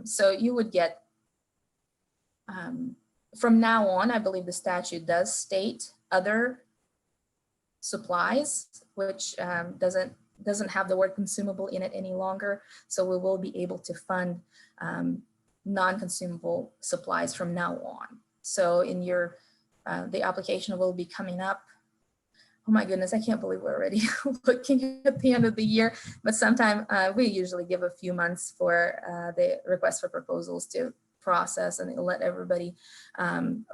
So you would get, from now on, I believe the statute does state other supplies, which doesn't have the word consumable in it any longer. So we will be able to fund non-consumable supplies from now on. So in your, the application will be coming up. Oh my goodness, I can't believe we're already looking at the end of the year, but sometime we usually give a few months for the request for proposals to process, and it'll let everybody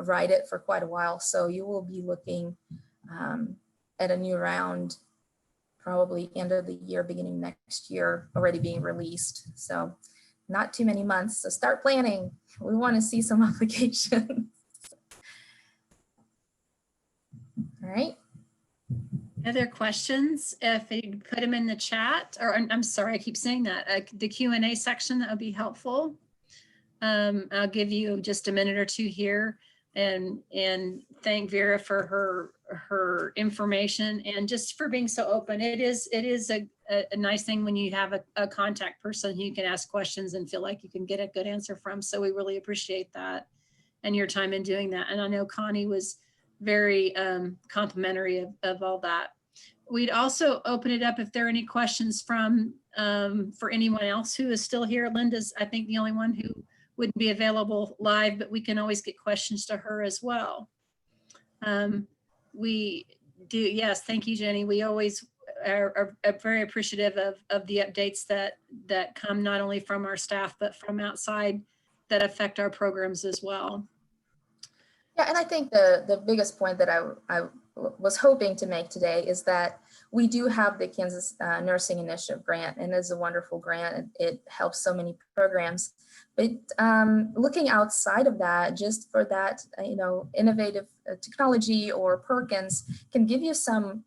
write it for quite a while. So you will be looking at a new round, probably end of the year, beginning next year, already being released. So not too many months, so start planning. We want to see some applications. All right. Other questions? If you put them in the chat, or I'm sorry, I keep saying that, the Q&A section, that would be helpful. I'll give you just a minute or two here and thank Vera for her information and just for being so open. It is a nice thing when you have a contact person who you can ask questions and feel like you can get a good answer from. So we really appreciate that and your time in doing that. And I know Connie was very complimentary of all that. We'd also open it up if there are any questions from for anyone else who is still here. Linda's, I think, the only one who wouldn't be available live, but we can always get questions to her as well. We do, yes, thank you, Jenny. We always are very appreciative of the updates that come not only from our staff, but from outside that affect our programs as well. Yeah, and I think the biggest point that I was hoping to make today is that we do have the Kansas Nursing Initiative grant, and it's a wonderful grant. It helps so many programs. But looking outside of that, just for that, innovative technology or Perkins can give you some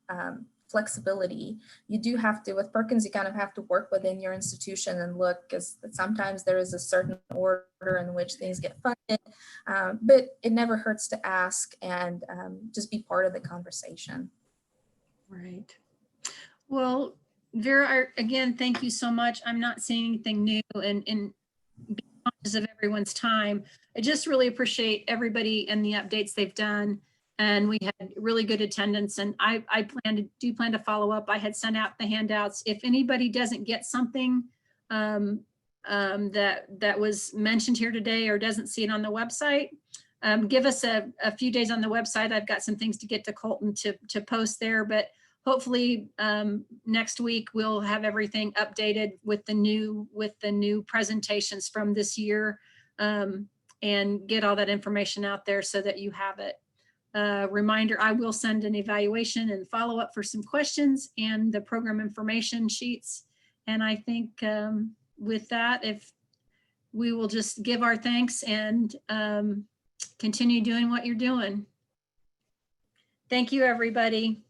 flexibility. You do have to, with Perkins, you kind of have to work within your institution and look, because sometimes there is a certain order in which things get funded, but it never hurts to ask and just be part of the conversation. Right. Well, Vera, again, thank you so much. I'm not seeing anything new and being conscious of everyone's time. I just really appreciate everybody and the updates they've done. And we had really good attendance, and I do plan to follow up. I had sent out the handouts. If anybody doesn't get something that was mentioned here today or doesn't see it on the website, give us a few days on the website. I've got some things to get to Colton to post there, but hopefully next week we'll have everything updated with the new presentations from this year, and get all that information out there so that you have it. Reminder, I will send an evaluation and follow up for some questions and the program information sheets. And I think with that, if we will just give our thanks and continue doing what you're doing. Thank you, everybody.